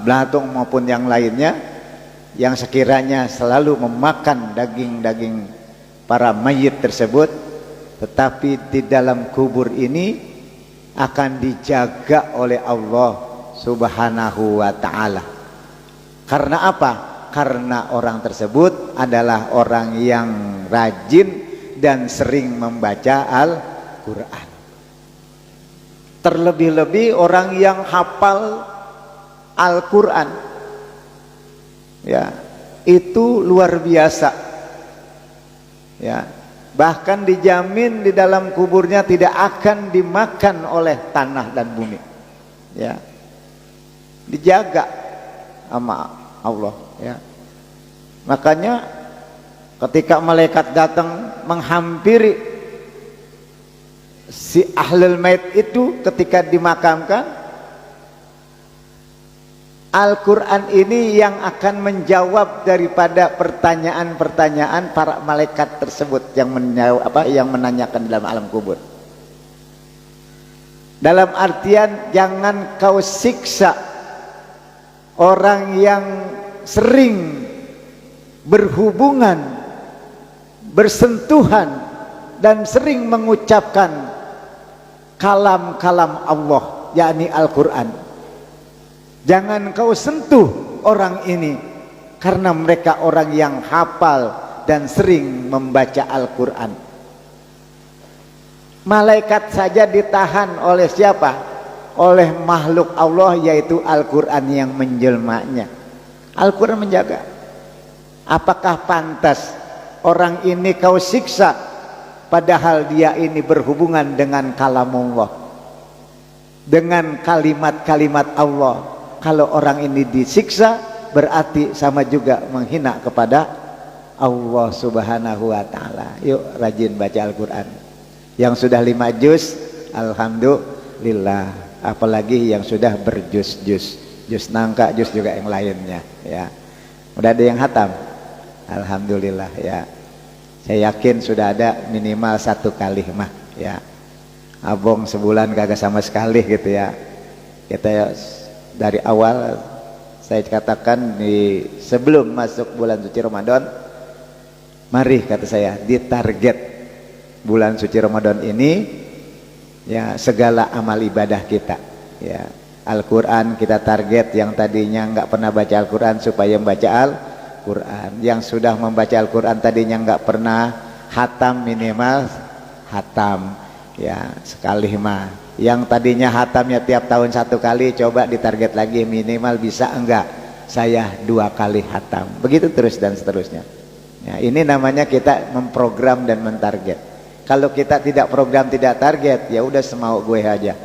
belatung maupun yang lainnya, yang sekiranya selalu memakan daging-daging para mayit tersebut. Tetapi di dalam kubur ini akan dijaga oleh Allah Subhanahu wa ta'ala. Karena apa? Karena orang tersebut adalah orang yang rajin dan sering membaca Al-Quran. Terlebih-lebih orang yang hafal Al-Quran ya, itu luar biasa ya. Bahkan dijamin di dalam kuburnya tidak akan dimakan oleh tanah dan bumi ya. Dijaga sama Allah ya. Makanya ketika malaikat datang menghampiri si ahlul mait itu ketika dimakamkan, Al-Quran ini yang akan menjawab daripada pertanyaan-pertanyaan para malaikat tersebut yang menanyakan dalam alam kubur. Dalam artian jangan kau siksa orang yang sering berhubungan, bersentuhan dan sering mengucapkan kalam-kalam Allah, yakni Al-Quran. Jangan kau sentuh orang ini, karena mereka orang yang hafal dan sering membaca Al-Quran. Malaikat saja ditahan oleh siapa? Oleh makhluk Allah, yaitu Al-Quran yang menjelmanya. Al-Quran menjaga. Apakah pantas orang ini kau siksa padahal dia ini berhubungan dengan kalamullah, dengan kalimat-kalimat Allah? Kalau orang ini disiksa berarti sama juga menghina kepada Allah Subhanahu wa ta'ala. Yuk rajin baca Al-Quran. Yang sudah 5 juz, alhamdulillah. Apalagi yang sudah berjuz-juz, juz nangka, juz juga yang lainnya ya. Udah ada yang hatam? Alhamdulillah ya. Saya yakin sudah ada minimal 1 kalimah ya. Abong sebulan kagak sama sekali gitu ya. Kita ya, dari awal saya katakan sebelum masuk bulan suci Ramadan, mari kata saya ditarget bulan suci Ramadan ini ya segala amal ibadah kita ya. Al-Quran kita target, yang tadinya nggak pernah baca Al-Quran supaya membaca Al-Quran, yang sudah membaca Al-Quran tadinya nggak pernah hatam minimal hatam ya sekali mah, yang tadinya hatamnya tiap tahun 1 kali coba ditarget lagi minimal bisa enggak saya 2 kali hatam, begitu terus dan seterusnya ya. Ini namanya kita memprogram dan mentarget. Kalau kita tidak program tidak target ya udah semau gue aja,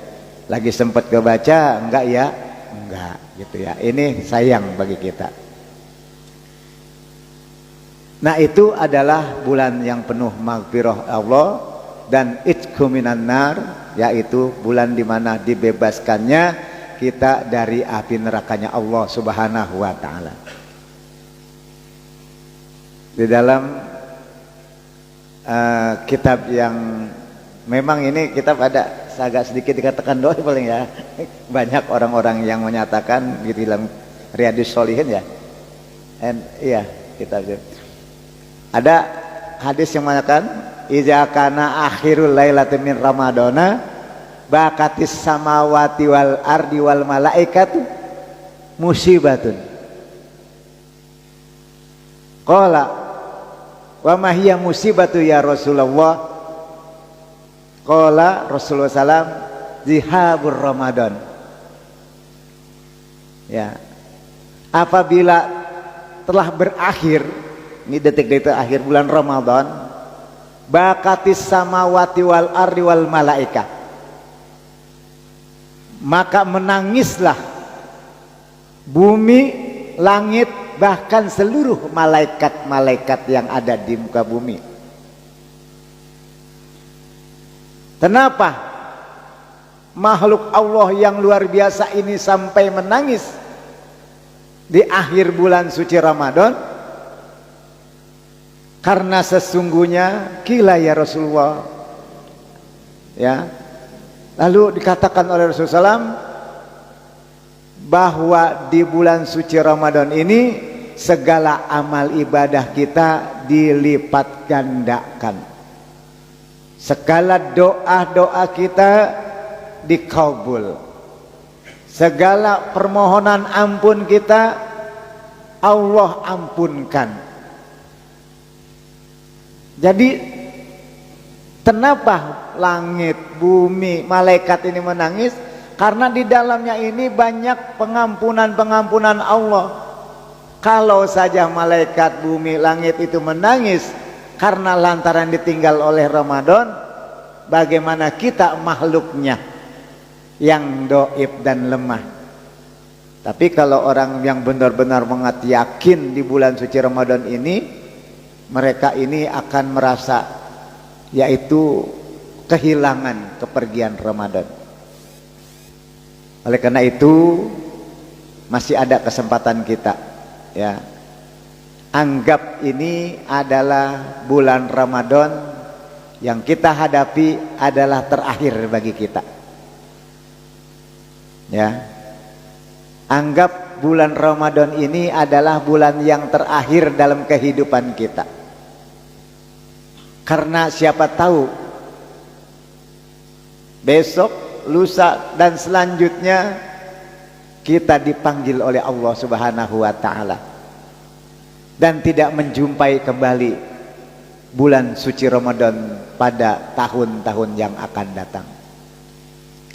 lagi sempet kebaca enggak ya enggak gitu ya, ini sayang bagi kita. Nah itu adalah bulan yang penuh maghfirah Allah dan itqu minan nar, yaitu bulan dimana dibebaskannya kita dari api nerakanya Allah subhanahu wa ta'ala. Di dalam kitab yang memang ini kitab ada agak sedikit dikatakan doa paling ya, banyak orang-orang yang menyatakan di dalam Riyadhus Shalihin ya, iya kitab itu ada hadis yang mengatakan iza kana akhirul lailatin min ramadana bakatis samawati wal ardi wal malaikatu musibatun. Qala wa ma hiya musibatu ya Rasulullah? Qala Rasulullah sallam zihabur Ramadan. Ya. Apabila telah berakhir, ini detik-detik akhir bulan Ramadan, bakatis samawati wal ardi wal malaika, maka menangislah bumi, langit, bahkan seluruh malaikat-malaikat yang ada di muka bumi. Kenapa makhluk Allah yang luar biasa ini sampai menangis di akhir bulan suci Ramadan? Karena sesungguhnya kila ya Rasulullah ya, lalu dikatakan oleh Rasulullah SAW bahwa di bulan suci Ramadan ini segala amal ibadah kita dilipat gandakan, segala doa-doa kita dikabul, segala permohonan ampun kita Allah ampunkan. Jadi kenapa langit, bumi, malaikat ini menangis? Karena di dalamnya ini banyak pengampunan-pengampunan Allah. Kalau saja malaikat, bumi, langit itu menangis karena lantaran ditinggal oleh Ramadan, bagaimana kita makhluknya yang doib dan lemah? Tapi kalau orang yang benar-benar mengat yakin di bulan suci Ramadan ini, mereka ini akan merasa yaitu kehilangan kepergian Ramadan. Oleh karena itu masih ada kesempatan kita ya. Anggap ini adalah bulan Ramadan yang kita hadapi adalah terakhir bagi kita. Ya. Anggap bulan Ramadan ini adalah bulan yang terakhir dalam kehidupan kita. Karena siapa tahu besok, lusa dan selanjutnya kita dipanggil oleh Allah Subhanahu wa taala dan tidak menjumpai kembali bulan suci Ramadan pada tahun-tahun yang akan datang.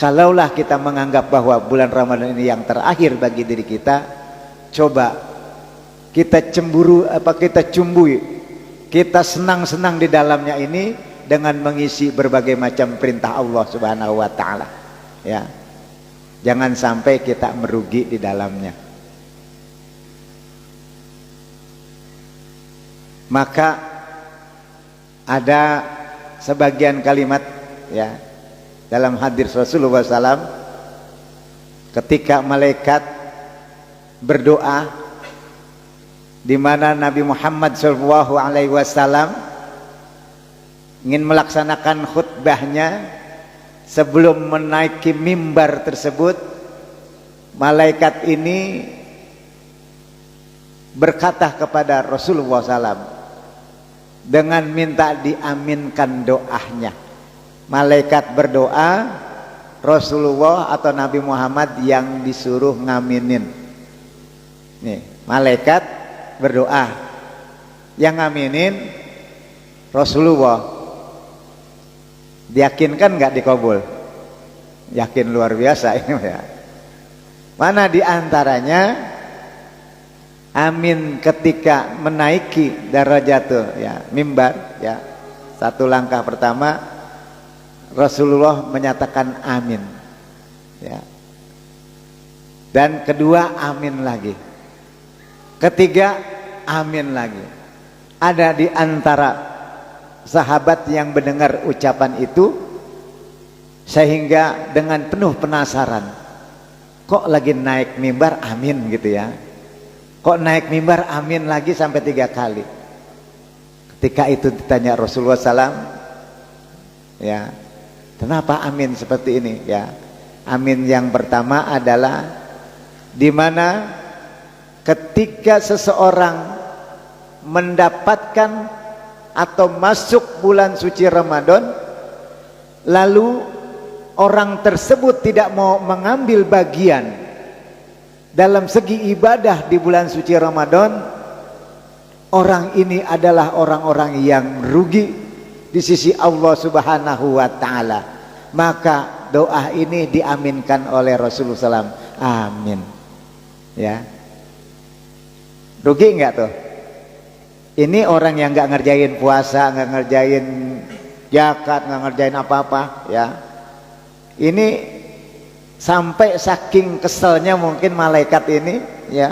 Kalaulah kita menganggap bahwa bulan Ramadan ini yang terakhir bagi diri kita, coba kita cemburu kita cumbui, kita senang-senang di dalamnya ini dengan mengisi berbagai macam perintah Allah Subhanahu wa taala. Ya. Jangan sampai kita merugi di dalamnya. Maka ada sebagian kalimat ya dalam hadis Rasulullah SAW ketika malaikat berdoa, di mana Nabi Muhammad SAW ingin melaksanakan khutbahnya sebelum menaiki mimbar tersebut, malaikat ini berkata kepada Rasulullah SAW dengan minta diaminkan doanya. Malaikat berdoa, Rasulullah atau Nabi Muhammad yang disuruh ngaminin. Nih, malaikat berdoa, yang ngaminin Rasulullah. Diyakinkan nggak dikabul? Yakin luar biasa ini ya. Mana diantaranya amin ketika menaiki darajatul ya mimbar ya. Satu langkah pertama Rasulullah menyatakan amin ya. Dan kedua amin lagi. Ketiga amin lagi. Ada di antara sahabat yang mendengar ucapan itu sehingga dengan penuh penasaran, kok lagi naik mimbar amin gitu ya, kok naik mimbar amin lagi sampai 3 kali. Ketika itu ditanya Rasulullah SAW, ya kenapa amin seperti ini ya. Amin yang pertama adalah dimana ketika seseorang mendapatkan atau masuk bulan suci Ramadan, lalu orang tersebut tidak mau mengambil bagian dalam segi ibadah di bulan suci Ramadan, orang ini adalah orang-orang yang rugi di sisi Allah Subhanahu wa Ta'ala. Maka doa ini diaminkan oleh Rasulullah SAW. Amin. Ya, rugi enggak tuh? Ini orang yang nggak ngerjain puasa, nggak ngerjain zakat, nggak ngerjain apa-apa ya. Ini sampai saking keselnya mungkin malaikat ini ya.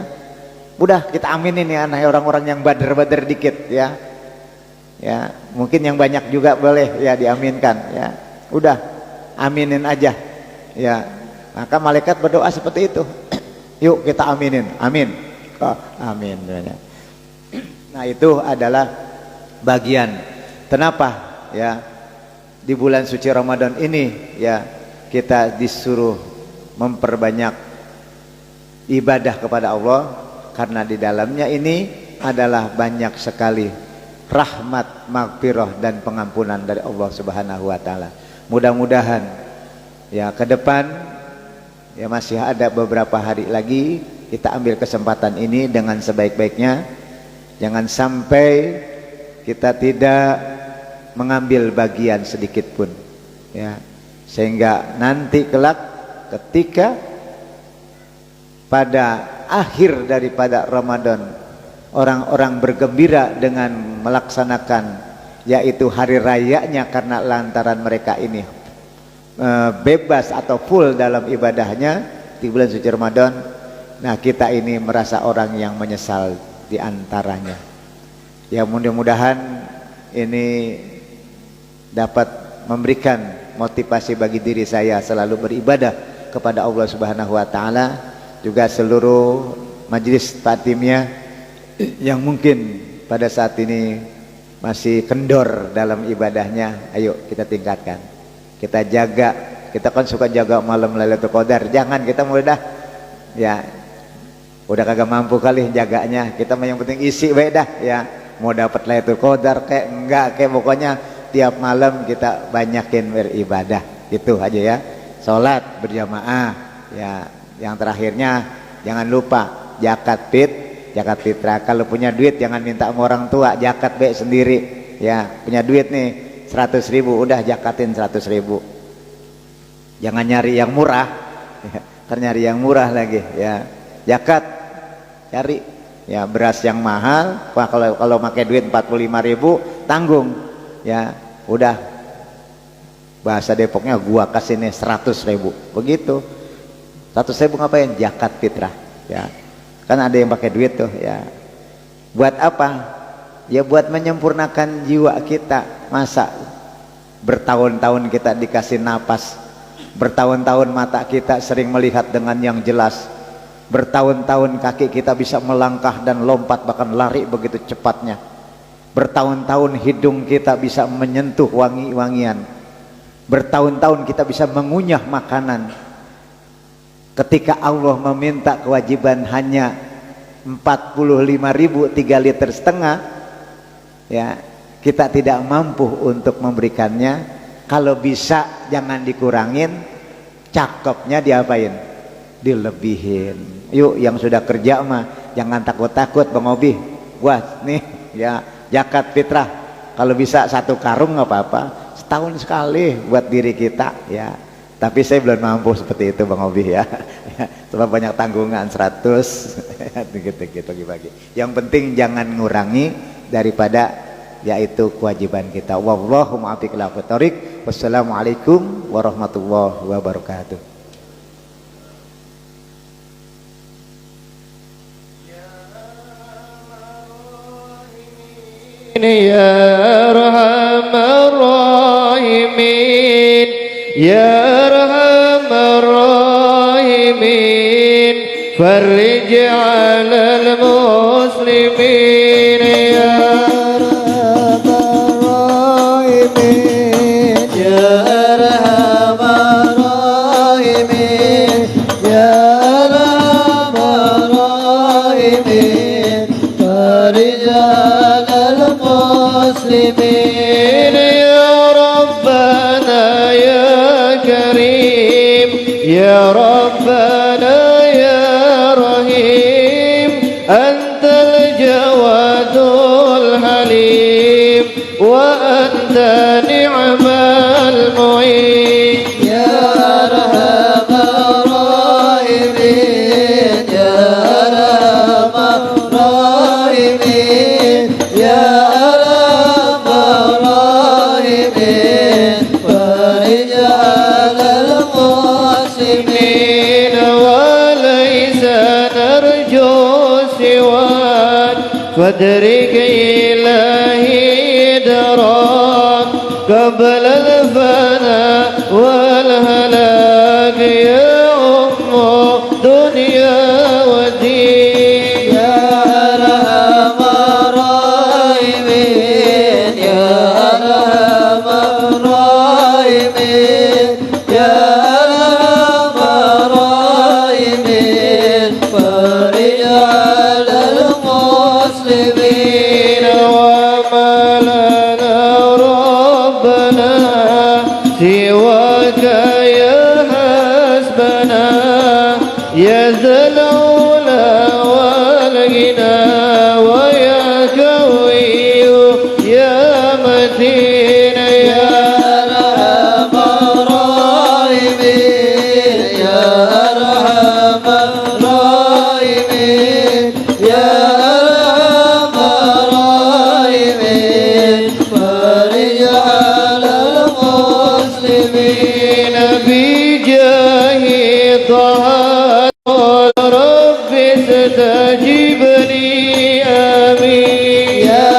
Udah kita aminin ya anak orang-orang yang bader-bader dikit ya. Ya, mungkin yang banyak juga boleh ya diaminkan ya. Udah aminin aja ya. Maka malaikat berdoa seperti itu. Yuk kita aminin. Amin. Oh, amin. Nah itu adalah bagian. Kenapa ya di bulan suci Ramadan ini ya kita disuruh memperbanyak ibadah kepada Allah, karena di dalamnya ini adalah banyak sekali rahmat, maghfirah dan pengampunan dari Allah Subhanahu wa Ta'ala. Mudah-mudahan ya ke depan ya masih ada beberapa hari lagi, kita ambil kesempatan ini dengan sebaik-baiknya. Jangan sampai kita tidak mengambil bagian sedikit pun ya, sehingga nanti kelak ketika pada akhir daripada Ramadan orang-orang bergembira dengan melaksanakan yaitu hari rayanya, karena lantaran mereka ini bebas atau full dalam ibadahnya di bulan suci Ramadan. Nah kita ini merasa orang yang menyesal di antaranya. Ya mudah-mudahan ini dapat memberikan motivasi bagi diri saya selalu beribadah kepada Allah Subhanahu wa Ta'ala, juga seluruh majelis takdimnya yang mungkin pada saat ini masih kendor dalam ibadahnya. Ayo kita tingkatkan, kita jaga. Kita kan suka jaga malam Lailatul Qadar, jangan kita mudah ya udah kagak mampu kali jaganya, kita yang penting isi we dah ya. Mau dapat Lailatul Qadar kayak enggak, kayak pokoknya tiap malam kita banyakin beribadah gitu aja ya. Salat berjamaah ya. Yang terakhirnya jangan lupa zakat fitrah. Kalau punya duit jangan minta sama orang tua, zakat be sendiri ya. Punya duit nih 100.000, udah zakatin 100.000. Jangan nyari yang murah ya. Nyari yang murah lagi ya. Zakat cari ya beras yang mahal. Wah, kalau pakai duit 45.000 tanggung ya. Udah bahasa Depoknya gua kasih nih 100.000 begitu. 100.000 ngapain? Zakat fitrah ya. Kan ada yang pakai duit tuh ya. Buat apa? Ya buat menyempurnakan jiwa kita. Masa bertahun-tahun kita dikasih napas, bertahun-tahun mata kita sering melihat dengan yang jelas, bertahun-tahun kaki kita bisa melangkah dan lompat bahkan lari begitu cepatnya, bertahun-tahun hidung kita bisa menyentuh wangi-wangian, Bertahun-tahun kita bisa mengunyah makanan. Ketika Allah meminta kewajiban hanya 45.000 3,5 liter, ya, kita tidak mampu untuk memberikannya. Kalau bisa jangan dikurangin, cakepnya diapain? Dilebihin. Yuk yang sudah kerja mah jangan takut-takut Bang Obi. Wah nih ya zakat fitrah, kalau bisa 1 karung nggak apa-apa, setahun sekali buat diri kita ya. Tapi saya belum mampu seperti itu Bang Obi ya. Sebab banyak tanggungan 100 gitu dibagi. Yang penting jangan ngurangi daripada yaitu kewajiban kita. Wallahu muwaffiq ila aqwamit thoriq. Wassalamualaikum warahmatullahi wabarakatuh. Ya Arhamar Rahimin, Ya Arhamar Rahimin, farij 'alal muslimin. Ya Arhamar Rahimin, Ya Arhamar Rahimin, Ya Arhamar Rahimin, farij 'alal muslimin. Ya Rabbana ya Karim, Ya Rabbana ya Rahim, Antal Jawadul Halim, wa anta ni'mal mu'in. Ya Arhamar Rahimin, Ya Arhamar Rahimin, Ya Arhamar Rahimin, farij 'alal muslimin. Wa laysa narju siwak, fadrik ilahi darak, qabla al-fana wal halak. Ya ummu dunya wa din. Ya Arhamar Rahimin, Ya Arhamar Rahimin, Ya Arhamar Rahimin, farij 'alal muslimin. Wa ma lana Rabbana siwaka ya hasbana, ya zal ula wal ghina, wa ya qawiyyu ya matin. Ya Arhamar Rahimin, Ya Arhamar Rahimin, Ya Arhamar Rahimin, farij 'alal muslimin. Bijahi Taha Rabbi istajib li, amin. Ya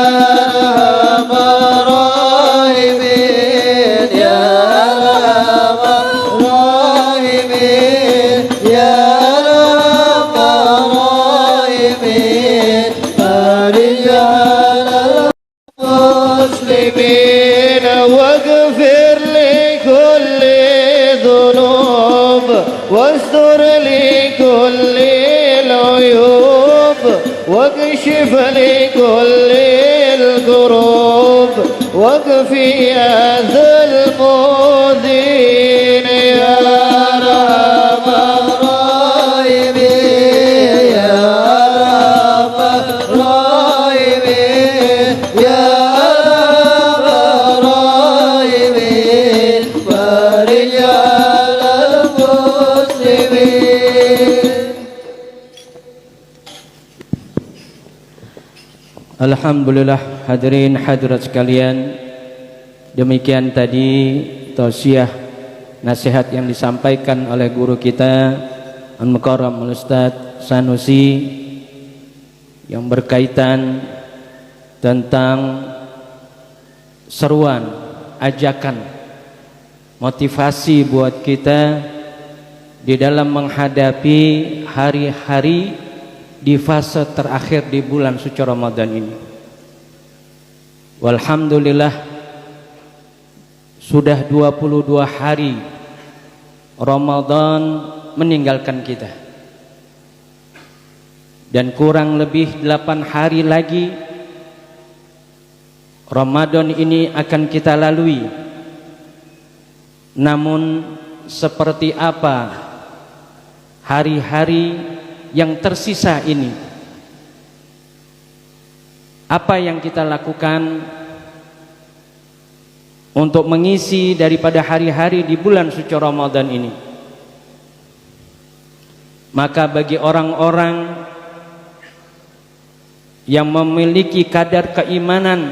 Arhamar Rahimin, Ya Arhamar Rahimin, Ya Arhamar Rahimin, farij 'alal muslimin. Waghfir li kulli dhunub, wastur li kulli al-uyub, wakshif li kulli al-kurub, wakfi adhal mudin. Ya Arhamar Rahimin, Ya Arhamar Rahimin, Ya Arhamar Rahimin, farij 'alal muslimin. Alhamdulillah, hadirin hadirat sekalian, demikian tadi tausiah nasihat yang disampaikan oleh guru kita Al-Mukarram Al-Ustadz Sanusi yang berkaitan tentang seruan, ajakan, motivasi buat kita di dalam menghadapi hari-hari di fase terakhir di bulan suci Ramadan ini. Walhamdulillah, sudah 22 hari Ramadan meninggalkan kita, dan kurang lebih 8 hari lagi Ramadan ini akan kita lalui. Namun seperti apa hari-hari yang tersisa ini? Apa yang kita lakukan untuk mengisi daripada hari-hari di bulan suci Ramadan ini? Maka bagi orang-orang yang memiliki kadar keimanan,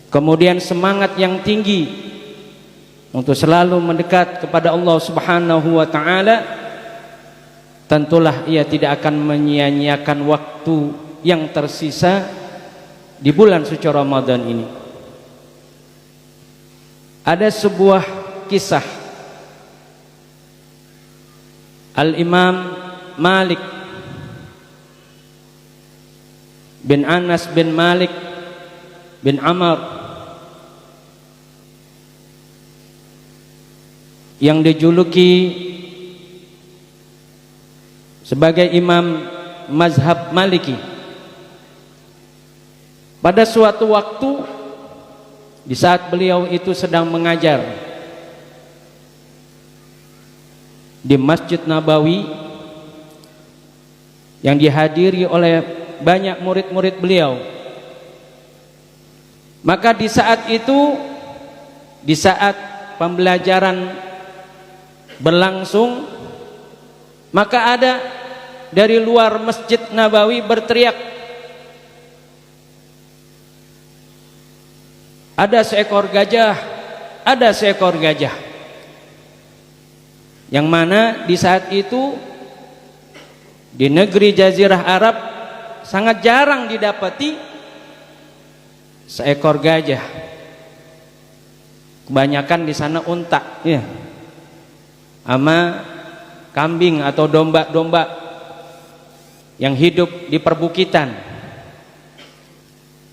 kemudian semangat yang tinggi untuk selalu mendekat kepada Allah Subhanahu wa taala, tentulah ia tidak akan menyia-nyiakan waktu yang tersisa di bulan suci Ramadan ini. Ada sebuah kisah Al-Imam Malik bin Anas bin Malik bin Amr yang dijuluki sebagai imam mazhab Maliki. Pada suatu waktu di saat beliau itu sedang mengajar di Masjid Nabawi yang dihadiri oleh banyak murid-murid beliau, maka di saat itu, di saat pembelajaran berlangsung, maka ada dari luar Masjid Nabawi berteriak, ada seekor gajah, ada seekor gajah. Yang mana di saat itu di negeri Jazirah Arab sangat jarang didapati seekor gajah. Kebanyakan di sana unta, ya, sama kambing atau domba-domba yang hidup di perbukitan.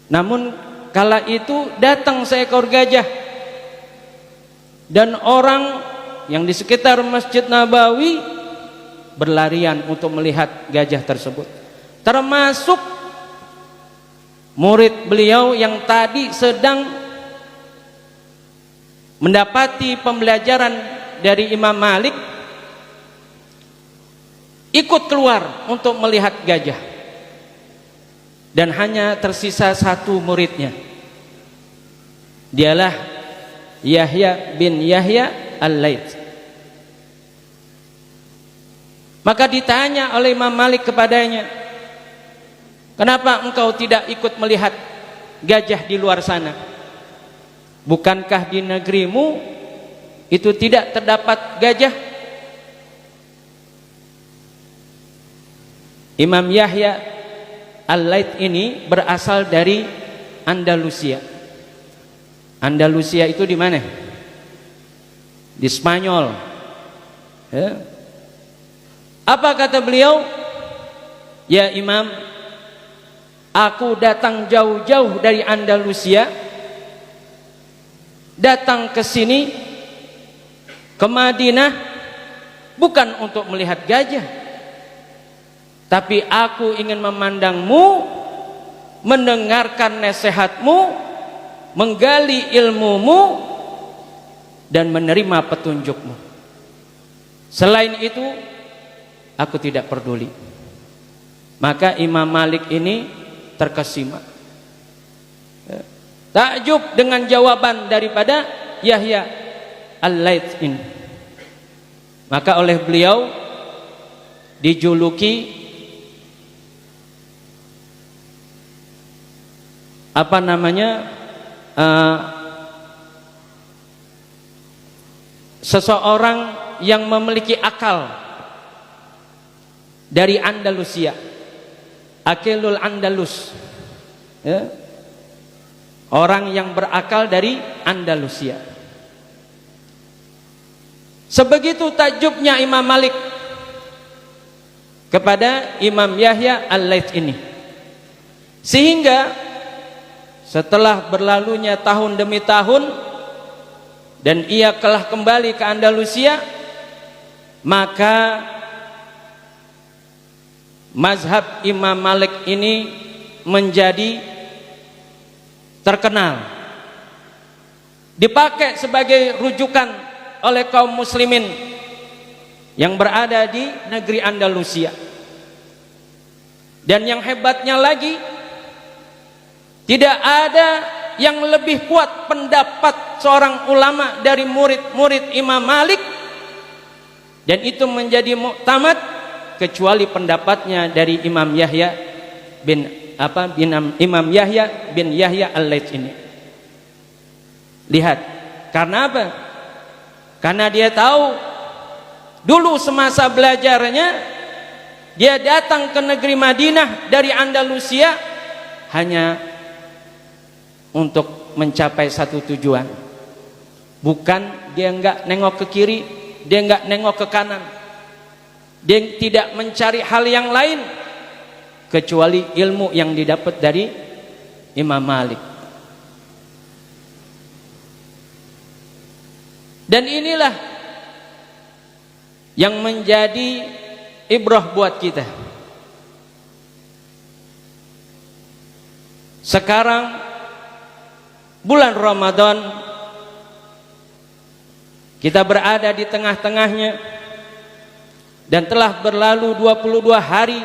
Namun kala itu datang seekor gajah, dan orang yang di sekitar Masjid Nabawi berlarian untuk melihat gajah tersebut, termasuk murid beliau yang tadi sedang mendapati pembelajaran dari Imam Malik, ikut keluar untuk melihat gajah. Dan hanya tersisa satu muridnya, dialah Yahya bin Yahya Al-Laits. Maka ditanya oleh Imam Malik kepadanya, kenapa engkau tidak ikut melihat gajah di luar sana? Bukankah di negerimu itu tidak terdapat gajah? Imam Yahya Al-Laits ini berasal dari Andalusia. Andalusia itu di mana? Di Spanyol. Ya. Apa kata beliau? Ya Imam, aku datang jauh-jauh dari Andalusia, datang ke sini, ke Madinah, bukan untuk melihat gajah, tapi aku ingin memandangmu, mendengarkan nasihatmu, menggali ilmumu, dan menerima petunjukmu. Selain itu aku tidak peduli. Maka Imam Malik ini terkesima, takjub dengan jawaban daripada Yahya Al-Laits ini. Maka oleh beliau dijuluki apa namanya, seseorang yang memiliki akal dari Andalusia, Akilul Andalus, ya. Orang yang berakal dari Andalusia. Sebegitu takjubnya Imam Malik kepada Imam Yahya Al-Laits ini, sehingga setelah berlalunya tahun demi tahun dan ia telah kembali ke Andalusia, maka mazhab Imam Malik ini menjadi terkenal, dipakai sebagai rujukan oleh kaum muslimin yang berada di negeri Andalusia. Dan yang hebatnya lagi, tidak ada yang lebih kuat pendapat seorang ulama dari murid-murid Imam Malik, dan itu menjadi muktamad, kecuali pendapatnya dari Imam Yahya bin Imam Yahya bin Yahya Al-Laits ini. Lihat, karena apa? Karena dia tahu dulu semasa belajarnya dia datang ke negeri Madinah dari Andalusia hanya untuk mencapai satu tujuan. Bukan dia enggak nengok ke kiri, dia enggak nengok ke kanan. Dia tidak mencari hal yang lain kecuali ilmu yang didapat dari Imam Malik. Dan inilah yang menjadi ibrah buat kita. Sekarang bulan Ramadan, kita berada di tengah-tengahnya dan telah berlalu 22 hari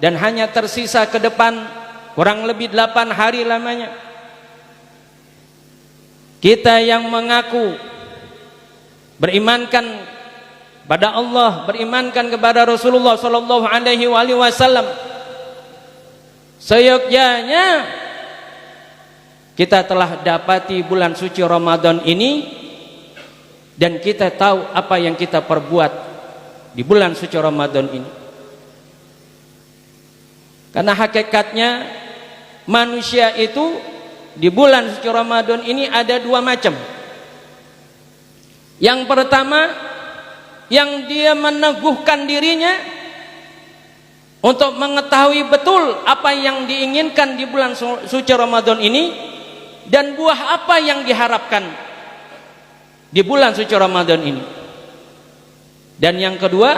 dan hanya tersisa ke depan kurang lebih 8 hari lamanya. Kita yang mengaku berimankan pada Allah, berimankan kepada Rasulullah sallallahu alaihi wasallam, seyogyanya kita telah dapati bulan suci Ramadan ini, dan kita tahu apa yang kita perbuat di bulan suci Ramadan ini. Karena hakikatnya manusia itu di bulan suci Ramadan ini ada dua macam. Yang pertama, yang dia meneguhkan dirinya untuk mengetahui betul apa yang diinginkan di bulan suci Ramadan ini dan buah apa yang diharapkan di bulan suci Ramadan ini. Dan yang kedua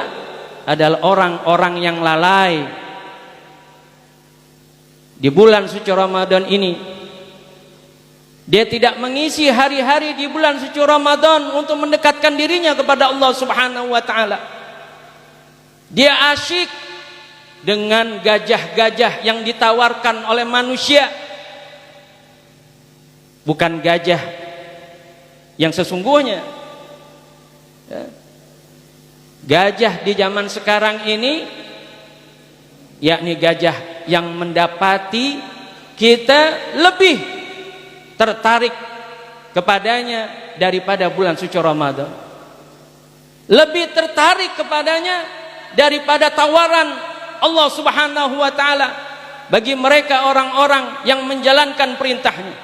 adalah orang-orang yang lalai di bulan suci Ramadan ini. Dia tidak mengisi hari-hari di bulan suci Ramadan untuk mendekatkan dirinya kepada Allah Subhanahu wa taala. Dia asyik dengan gajah-gajah yang ditawarkan oleh manusia, bukan gajah yang sesungguhnya. Gajah di zaman sekarang ini yakni gajah yang mendapati kita lebih tertarik kepadanya daripada bulan suci Ramadan, lebih tertarik kepadanya daripada tawaran Allah Subhanahu wa taala bagi mereka orang-orang yang menjalankan perintahnya.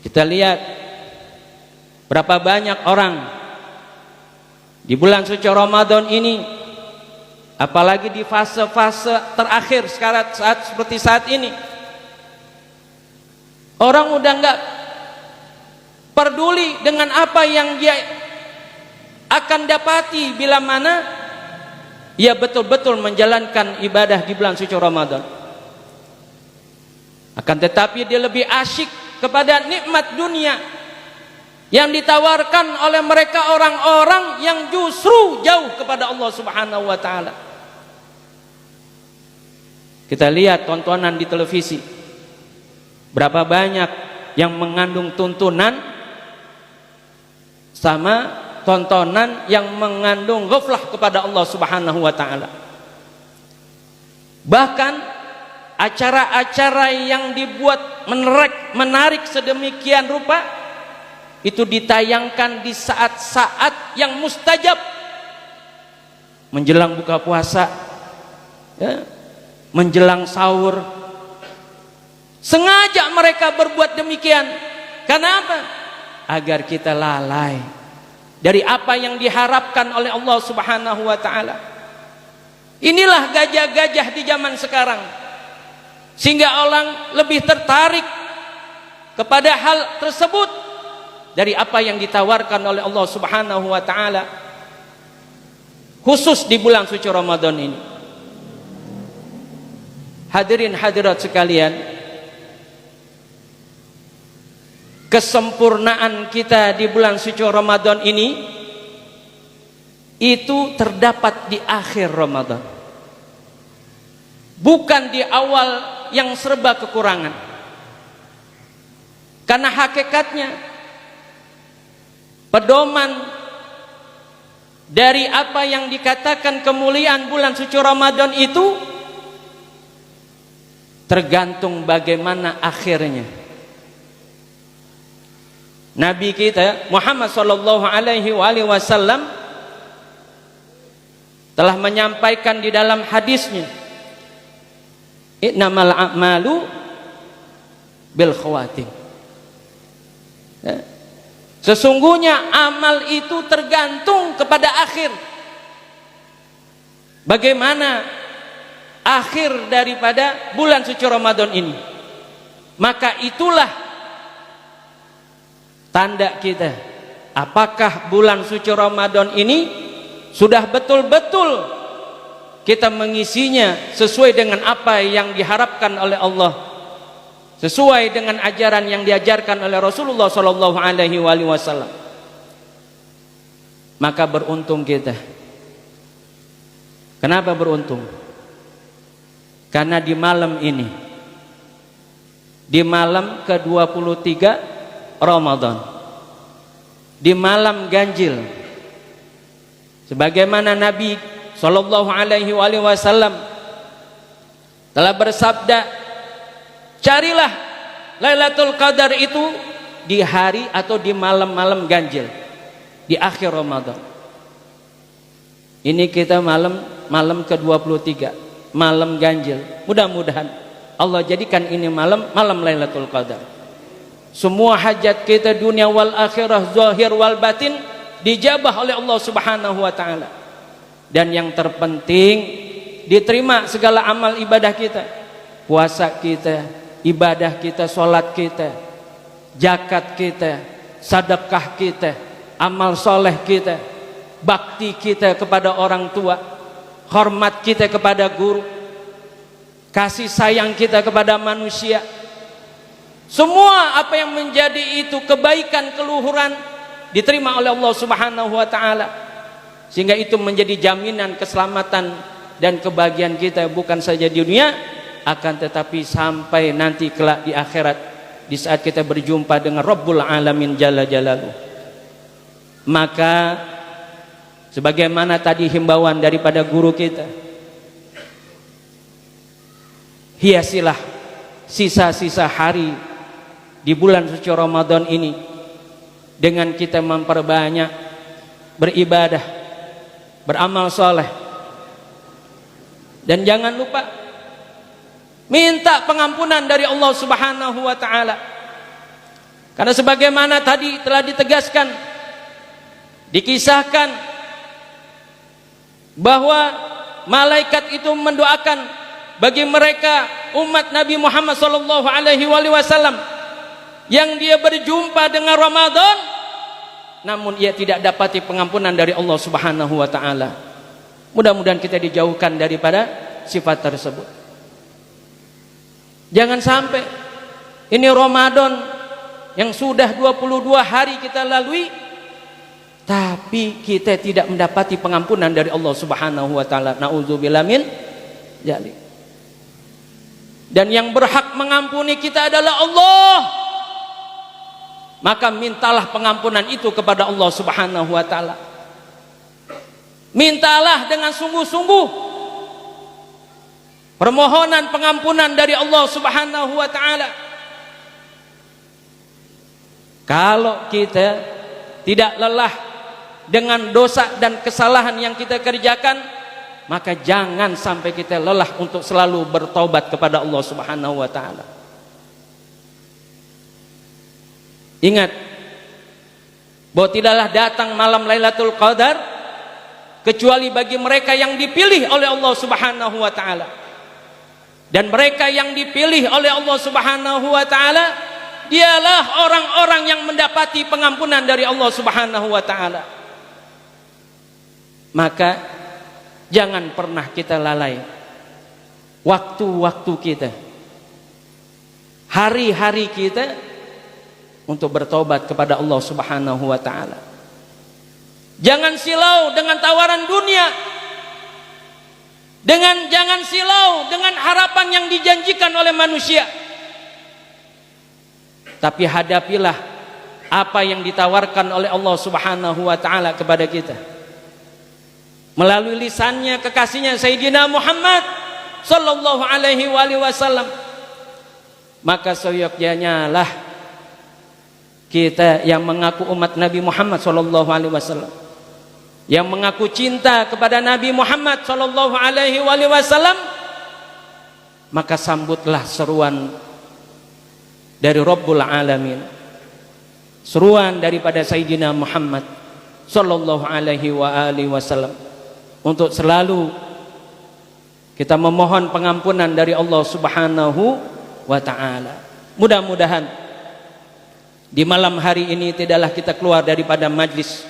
Kita lihat berapa banyak orang di bulan suci Ramadan ini, apalagi di fase-fase terakhir sekarang, seperti saat ini, orang udah enggak peduli dengan apa yang dia akan dapati bila mana ia betul-betul menjalankan ibadah di bulan suci Ramadan. Akan tetapi dia lebih asyik kepada nikmat dunia yang ditawarkan oleh mereka orang-orang yang justru jauh kepada Allah Subhanahu wa taala. Kita lihat tontonan di televisi, berapa banyak yang mengandung tuntunan sama tontonan yang mengandung ghaflah kepada Allah Subhanahu wa taala. Bahkan acara-acara yang dibuat menarik sedemikian rupa itu ditayangkan di saat-saat yang mustajab, menjelang buka puasa, ya, menjelang sahur. Sengaja mereka berbuat demikian. Karena apa? Agar kita lalai dari apa yang diharapkan oleh Allah Subhanahu wa taala. Inilah gajah-gajah di zaman sekarang. sehingga orang lebih tertarik kepada hal tersebut dari apa yang ditawarkan oleh Allah Subhanahu wa taala khusus di bulan suci Ramadan ini. Hadirin hadirat sekalian, kesempurnaan kita di bulan suci Ramadan ini itu terdapat di akhir Ramadan, bukan di awal yang serba kekurangan. Karena hakikatnya pedoman dari apa yang dikatakan kemuliaan bulan suci Ramadan itu tergantung bagaimana akhirnya. Nabi kita Muhammad sallallahu alaihi wasallam telah menyampaikan di dalam hadisnya, innamal a'malu bil khawatim. Sesungguhnya amal itu tergantung kepada akhir. Bagaimana akhir daripada bulan suci Ramadan ini? Maka itulah tanda kita, apakah bulan suci Ramadan ini sudah betul-betul kita mengisinya sesuai dengan apa yang diharapkan oleh Allah, sesuai dengan ajaran yang diajarkan oleh Rasulullah sallallahu alaihi wasallam. Maka beruntung kita. Kenapa beruntung? Karena di malam ini, di malam ke-23 Ramadan, di malam ganjil, sebagaimana Nabi sallallahu alaihi wasallam telah bersabda, carilah Lailatul Qadar itu di hari atau di malam-malam ganjil di akhir Ramadan. Ini kita malam ke-23, malam ganjil. Mudah-mudahan Allah jadikan ini malam Lailatul Qadar. Semua hajat kita dunia wal akhirah, zahir wal batin, dijabah oleh Allah Subhanahu wa taala. Dan yang terpenting, diterima segala amal ibadah kita. Puasa kita, ibadah kita, sholat kita, zakat kita, sedekah kita, amal soleh kita, bakti kita kepada orang tua, hormat kita kepada guru, kasih sayang kita kepada manusia. Semua apa yang menjadi itu kebaikan, keluhuran diterima oleh Allah Subhanahu wa taala, sehingga itu menjadi jaminan keselamatan dan kebahagiaan kita, bukan saja di dunia, akan tetapi sampai nanti kelak di akhirat, di saat kita berjumpa dengan Rabbul Alamin Jalla Jalaluh. Maka sebagaimana tadi himbauan daripada guru kita, hiasilah sisa-sisa hari di bulan suci Ramadan ini dengan kita memperbanyak beribadah, beramal soleh. Dan jangan lupa minta pengampunan dari Allah Subhanahu wa taala. Karena sebagaimana tadi telah ditegaskan, dikisahkan bahwa malaikat itu mendoakan bagi mereka umat Nabi Muhammad sallallahu alaihi wasallam yang dia berjumpa dengan Ramadan namun ia tidak dapati pengampunan dari Allah Subhanahu wa taala. Mudah-mudahan kita dijauhkan daripada sifat tersebut. Jangan sampai ini Ramadan yang sudah 22 hari kita lalui tapi kita tidak mendapati pengampunan dari Allah Subhanahu wa taala. Nauzubillah min dzalik. Dan yang berhak mengampuni kita adalah Allah. Maka mintalah pengampunan itu kepada Allah Subhanahu wa taala. Mintalah dengan sungguh-sungguh permohonan pengampunan dari Allah Subhanahu wa taala. Kalau kita tidak lelah dengan dosa dan kesalahan yang kita kerjakan, maka jangan sampai kita lelah untuk selalu bertobat kepada Allah Subhanahu wa taala. Ingat bahwa tidaklah datang malam Lailatul Qadar kecuali bagi mereka yang dipilih oleh Allah Subhanahu wa taala. Dan mereka yang dipilih oleh Allah Subhanahu wa taala, dialah orang-orang yang mendapati pengampunan dari Allah Subhanahu wa taala. Maka jangan pernah kita lalai waktu-waktu kita, hari-hari kita untuk bertobat kepada Allah Subhanahu wa taala. Jangan silau dengan tawaran dunia. Jangan silau dengan harapan yang dijanjikan oleh manusia. Tapi hadapilah apa yang ditawarkan oleh Allah Subhanahu wa taala kepada kita melalui lisannya kekasihnya Sayyidina Muhammad sallallahu alaihi wasallam. Maka seyogyanya lah kita yang mengaku umat Nabi Muhammad sallallahu alaihi wasallam, yang mengaku cinta kepada Nabi Muhammad sallallahu alaihi wasallam, maka sambutlah seruan dari Rabbul Alamin, seruan daripada Sayyidina Muhammad sallallahu alaihi wasallam, untuk selalu kita memohon pengampunan dari Allah Subhanahu wa taala. Mudah-mudahan di malam hari ini tidaklah kita keluar daripada majlis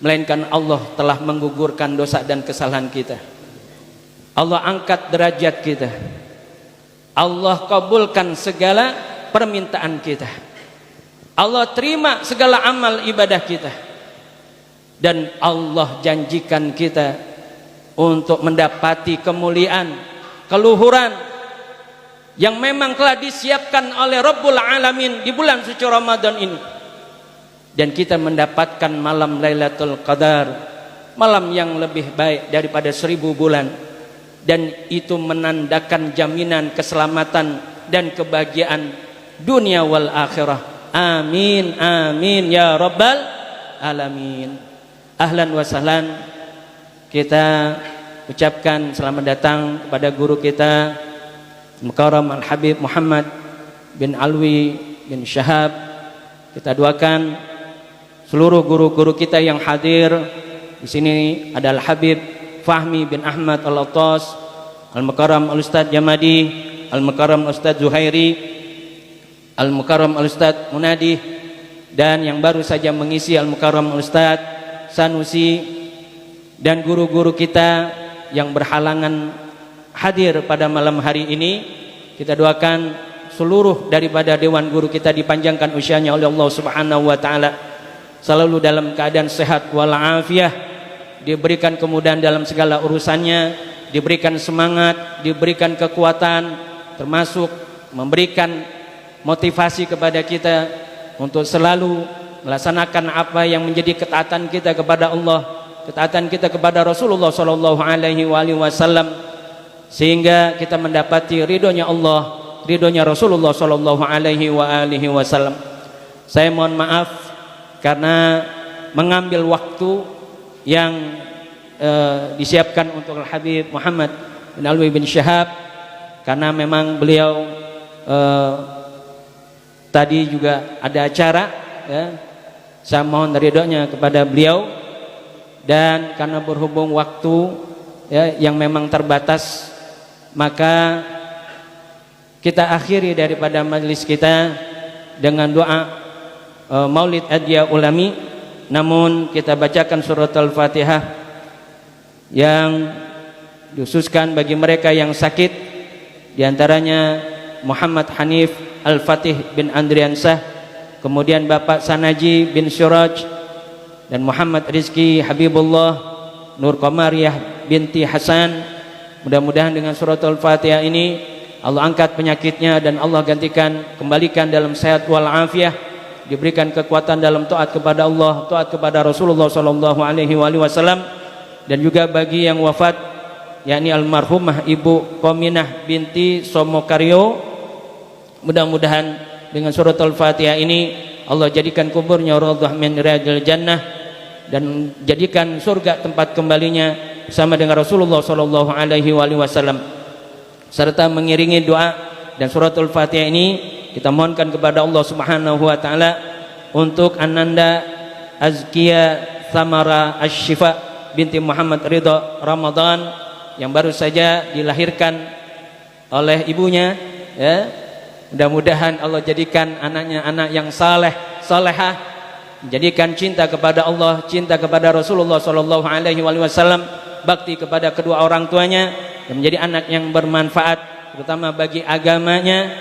melainkan Allah telah menggugurkan dosa dan kesalahan kita. Allah angkat derajat kita. Allah kabulkan segala permintaan kita. Allah terima segala amal ibadah kita. Dan Allah janjikan kita untuk mendapati kemuliaan, keluhuran yang memang telah disiapkan oleh Rabbul Alamin di bulan suci Ramadan ini. Dan kita mendapatkan malam Lailatul Qadar, malam yang lebih baik daripada 1000 bulan, dan itu menandakan jaminan keselamatan dan kebahagiaan dunia wal akhirah. Amin amin ya rabbal alamin. Ahlan wa sahlan, kita ucapkan selamat datang kepada guru kita Mukarram Al-Habib Muhammad bin Alwi bin Syahab. Kita doakan seluruh guru-guru kita yang hadir di sini. Ada Al-Habib Fahmi bin Ahmad Al-Attas, Al-Mukarram Al-Ustadz Jamadi, Al-Mukarram Al-Ustadz Zuhairi, Al-Mukarram Al-Ustadz Munadi, dan yang baru saja mengisi Al-Mukarram Al-Ustadz Sanusi, dan guru-guru kita yang berhalangan hadir pada malam hari ini. Kita doakan seluruh daripada dewan guru kita dipanjangkan usianya oleh Allah Subhanahu wa taala, selalu dalam keadaan sehat walafiat, diberikan kemudahan dalam segala urusannya, diberikan semangat, diberikan kekuatan, termasuk memberikan motivasi kepada kita untuk selalu melaksanakan apa yang menjadi ketaatan kita kepada Allah, ketaatan kita kepada Rasulullah sallallahu alaihi wasallam, sehingga kita mendapati ridhonya Allah, ridhonya Rasulullah sallallahu alaihi wasallam. Saya mohon maaf karena mengambil waktu yang disiapkan untuk Al-Habib Muhammad bin Alwi bin Syahab, karena memang beliau tadi juga ada acara, ya. Saya mohon ridhonya kepada beliau, dan karena berhubung waktu, ya, yang memang terbatas, maka kita akhiri daripada majelis kita dengan doa Maulid Adya Ulami. Namun kita bacakan surat Al-Fatihah yang dikhususkan bagi mereka yang sakit, diantaranya Muhammad Hanif Al-Fatih bin Andriansah, kemudian Bapak Sanaji bin Suraj, dan Muhammad Rizki Habibullah Nur Qamariyah binti Hasan. Mudah-mudahan dengan surat Al-Fatihah ini Allah angkat penyakitnya dan Allah gantikan, kembalikan dalam sehat walafiat, diberikan kekuatan dalam taat kepada Allah, taat kepada Rasulullah sallallahu alaihi wasallam. Dan juga bagi yang wafat, yakni almarhumah Ibu Kominah binti Somokaryo, mudah-mudahan dengan surat Al-Fatihah ini Allah jadikan kuburnya raudhah min riyadil jannah, dan jadikan surga tempat kembalinya bersama dengan Rasulullah sallallahu alaihi wasallam. Serta mengiringi doa dan surat Al-Fatihah ini, kita mohonkan kepada Allah Subhanahu wa taala untuk Ananda Azkia Samara Asy-Syifa binti Muhammad Ridha Ramadan yang baru saja dilahirkan oleh ibunya, ya. Mudah-mudahan Allah jadikan anaknya anak yang saleh, salehah, jadikan cinta kepada Allah, cinta kepada Rasulullah sallallahu alaihi wasallam, bakti kepada kedua orang tuanya, dan menjadi anak yang bermanfaat terutama bagi agamanya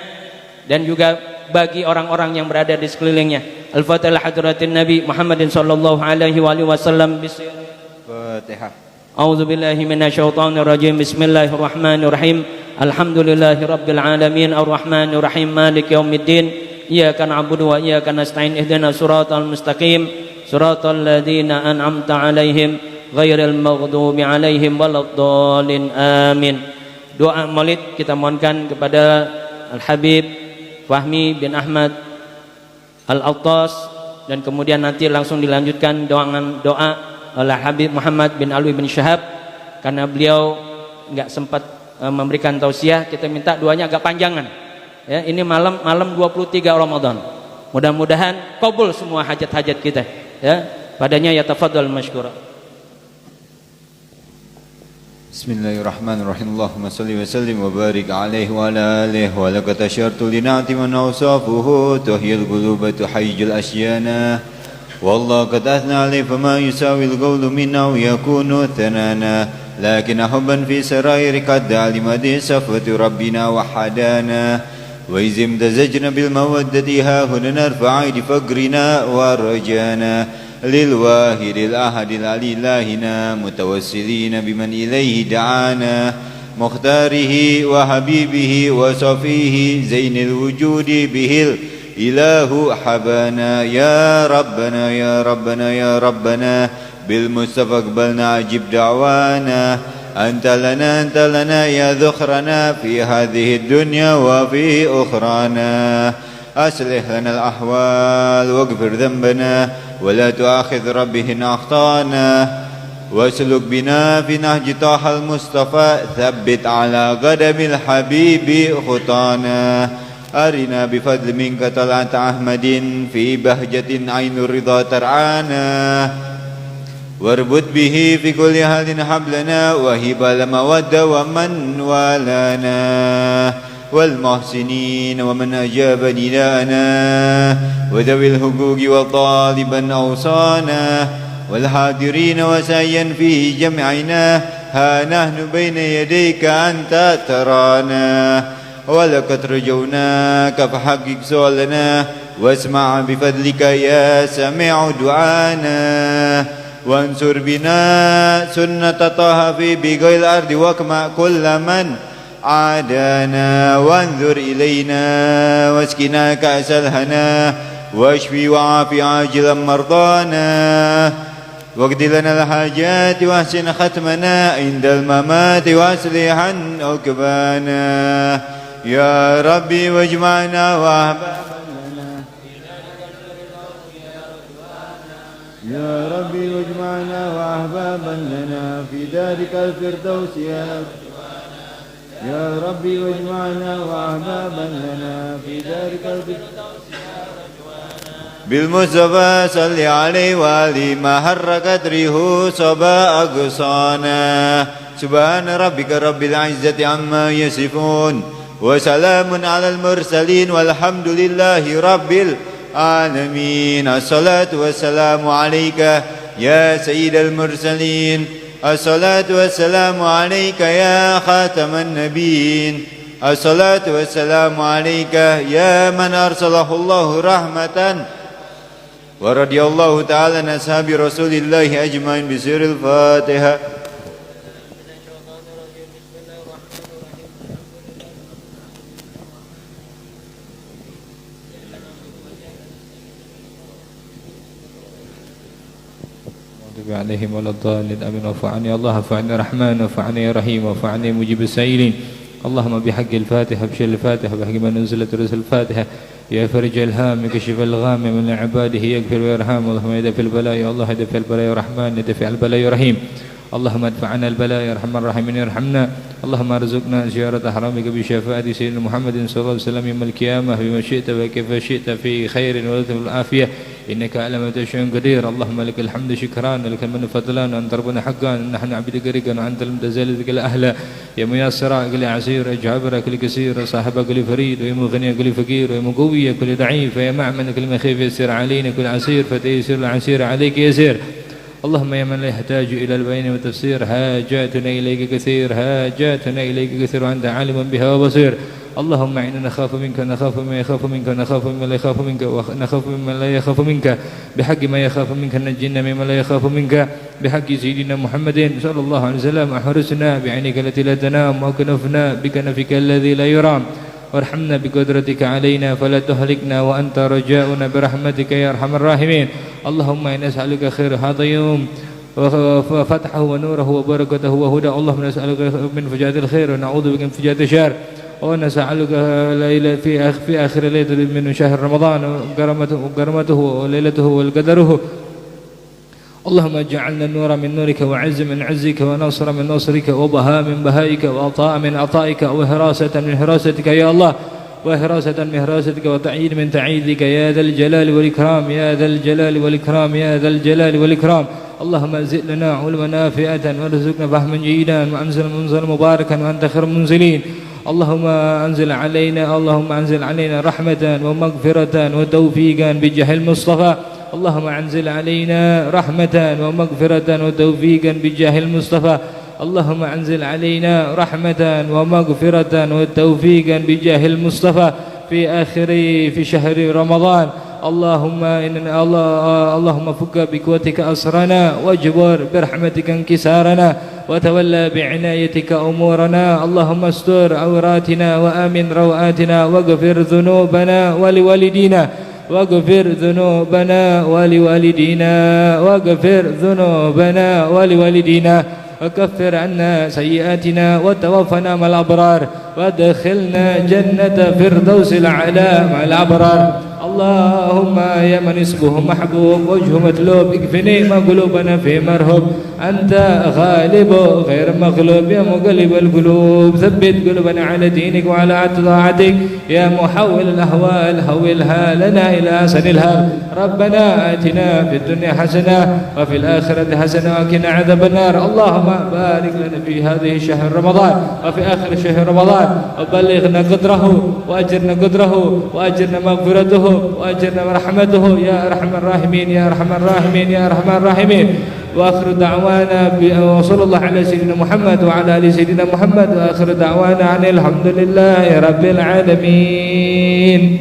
dan juga bagi orang-orang yang berada di sekelilingnya. Al-Fatihah hadratin Nabi Muhammadin sallallahu alaihi wasallam. Fatihah. A'udzu billahi minasyaitonir rajim. Bismillahirrahmanirrahim. Alhamdulillahi rabbil alamin arrahmanir rahim maliki yaumiddin. Iyyaka na'budu wa iyyaka nasta'in ihdinas siratal mustaqim siratal ladzina an'amta 'alaihim ghairil maghdubi 'alaihim waladdallin. Amin. Doa Maulid kita mohonkan kepada Al-Habib Fahmi bin Ahmad Al-Attas, dan kemudian nanti langsung dilanjutkan doa oleh Habib Muhammad bin Alwi bin Syahab. Karena beliau enggak sempat memberikan tausiah, kita minta doanya agak panjangan. Ya, ini malam 23 Ramadan. Mudah-mudahan kabul semua hajat-hajat kita. Ya, padanya yatafadhal masykura. Bismillahirrahmanirrahim. Allahumma salli wa sallim wa barik alaihi wa ala alihi wa laqad ashartu li na'ti man awsafuhu tuhyil quluba tuhayyijul asyana wallahu qad athna alayhi fama yusawi al-qawlu minna wa yakunu thanana lakin hubban fi sarairi qad alimadi safwati rabbina wa hadana wa izim tazajna bil mawaddati ha huna narfa'i faqrina wa rajana للواحد الأحد الإلهنا متوسلين بمن إليه دعانا مختاره وحبيبه وصفيه زين الوجود به الإله حبانا يا ربنا يا ربنا يا ربنا بالمصطفى اقبلنا عجب دعوانا أنت لنا يا ذخرنا في هذه الدنيا وفي أخرانا أصلح لنا الأحوال واغفر ذنبنا ولا تؤاخذ ربه إن أخطأنا واسلك بنا في نهج طه المصطفى ثبت على قدم الحبيب خطانا أرنا بفضل منك طلعت أحمد في بهجة عين الرضا ترعانا واربط به في كل حال حبلنا وهب المودة ومن والانا والمحسنين ومن أجاب نداءنا وذوي الحقوق وطالبا أوصانا والحاضرين وسعيا فيه جمعنا ها نحن بين يديك أنت ترانا ولقد رجوناك فحقق سؤالنا واسمع بفضلك يا سميع دعانا وانصر بنا سنة طه في بقاع الأرض واقمع كل من عادانا وانظر إلينا واسقنا كأس الهنا واشفي وعافي عاجلا مرضانا واقض لنا الحاجات واحسن ختمنا عند الممات واصلحا عقبانا يا ربي واجمعنا وأحبابا لنا يا ربي واجمعنا وأحبابا لنا في دارك الفردوس يا ربي واجمعنا وأحبابا لنا في ذلك الفردوس بالمصطفى صل عليه وآله ما حركت ريح صبا أغصانا سبحان ربك رب العزة عما يصفون وسلام على المرسلين والحمد لله رب العالمين. الصلاة والسلام عليك يا سيد المرسلين الصلاة والسلام عليك يا خاتم النبيين الصلاة والسلام عليك يا من أرسله الله رحمة ورضي الله تعالى عن أصحاب رسول الله أجمعين بسر الفاتحة. عليهم ولا الضالين آمين. واعف عني يا الله، واعف عني الرحمن، واعف عني يا رحيم، واعف عني مجيب السائلين. اللهم بحق الفاتحة بشر الفاتحة بحق من نزلت رسل الفاتحة يا فرج الهام كشف الغام من عباده يغفر ويرحم. اللهم يدفع البلاء يا الله، يدفع البلاء يا رحمن، يدفع البلاء يا رحيم. اللهم ادفع عنا البلاء يا ارحم الراحمين ارحمنا. اللهم ارزقنا زيارة حرمك بشفاعة سيدنا محمد صلى الله عليه وسلم يوم القيامة بما شئت وكيف شئت في خير ولطف العافية إنك على ما تشاء قدير. اللهم لك الحمد شكرا ولك المن فضلا وأنت ربنا حقا نحن عبدك رقا وأنت لم تزال ذلك الأهل يا ميسر كل عسير يا جابر كل كثير صاحب كل فريد ويا مغني كل فقير ويا مقوي كل ضعيف ويا معمن كل مخيف يسير علينا كل عسير فتيسر العسير عليك يسير. اللهم يا من لا يحتاج إلى البيان والتفسير حاجاتنا إليك كثير حاجاتنا إليك كثير وأنت عالم بها وبصير. اللهم إنا نخاف منك نخاف مما يخاف منك نخاف مما لا يخاف منك ونخاف مما لا يخاف منك بحق ما يخاف منك نجنا مما لا يخاف منك بحق سيدنا محمد صلى الله عليه وسلم. أحرسنا بعينك التي لا تنام وكنفنا بكنفك الذي لا يرام وارحمنا بقدرتك علينا فلا تهلكنا وأنت رجاؤنا برحمتك يا أرحم الراحمين. اللهم إنا نسألك خير هذا اليوم وفتحه ونوره وبركته وهدى. اللهم نسألك من فجاءة الخير ونعوذ بك من فجاءة الشر ونسألك ليلة في آخر ليلة من شهر رمضان وقرمته وليلته والقدره. اللهم اجعلنا النور من نورك وعز من عزك ونصر من نصرك وبهاء من بهائك وعطاء من عطائك وحراسة من حراستك يا الله وحراسة من حراستك وتعيد من تعيدك يا ذا الجلال والإكرام يا ذا الجلال والإكرام يا ذا الجلال والإكرام. اللهم انزل لنا علما نافعة وارزقنا فهما جيدا وانزل منزلا مباركا وأنت خير المنزلين. اللهم انزل علينا رحمة ومغفرة وتوفيقا بجاه المصطفى. اللهم انزل علينا رحمة ومغفرة وتوفيقا بجاه المصطفى. اللهم انزل علينا رحمة ومغفرة وتوفيقا بجاه المصطفى في شهر رمضان. اللهم فك بقوتك أسرنا واجبر برحمتك انكسارنا وتولى بعنايتك أمورنا. اللهم استر عوراتنا وآمن روآتنا واغفر ذنوبنا ولوالدينا واغفر ذنوبنا ولوالدينا وكفر عنا سيئاتنا وتوفنا مع الأبرار وادخلنا جنة فردوس الأعلى مع الأبرار. اللهم يا من اسمه محبوب وجهه مطلوب اكفني ما قلوبنا في مرهوب. أنت غالب غير مغلوب يا مقلب القلوب ثبت قلوبنا على دينك وعلى طاعتك يا محول الأهوال حولها لنا إلى أحسن الحال. ربنا آتنا في الدنيا حسنة وفي الآخرة حسنة وقنا عذاب النار. اللهم بارك لنا في هذه شهر رمضان وفي آخر شهر رمضان وبلغنا قدره وأجرنا قدره وأجرنا مغفرته وأجرنا رحمته يا أرحم الراحمين يا أرحم الراحمين يا أرحم الراحمين. وآخر دعوانا وصلى الله على سيدنا محمد وعلى آل سيدنا محمد وآخر دعوانا عن الحمد لله رب العالمين.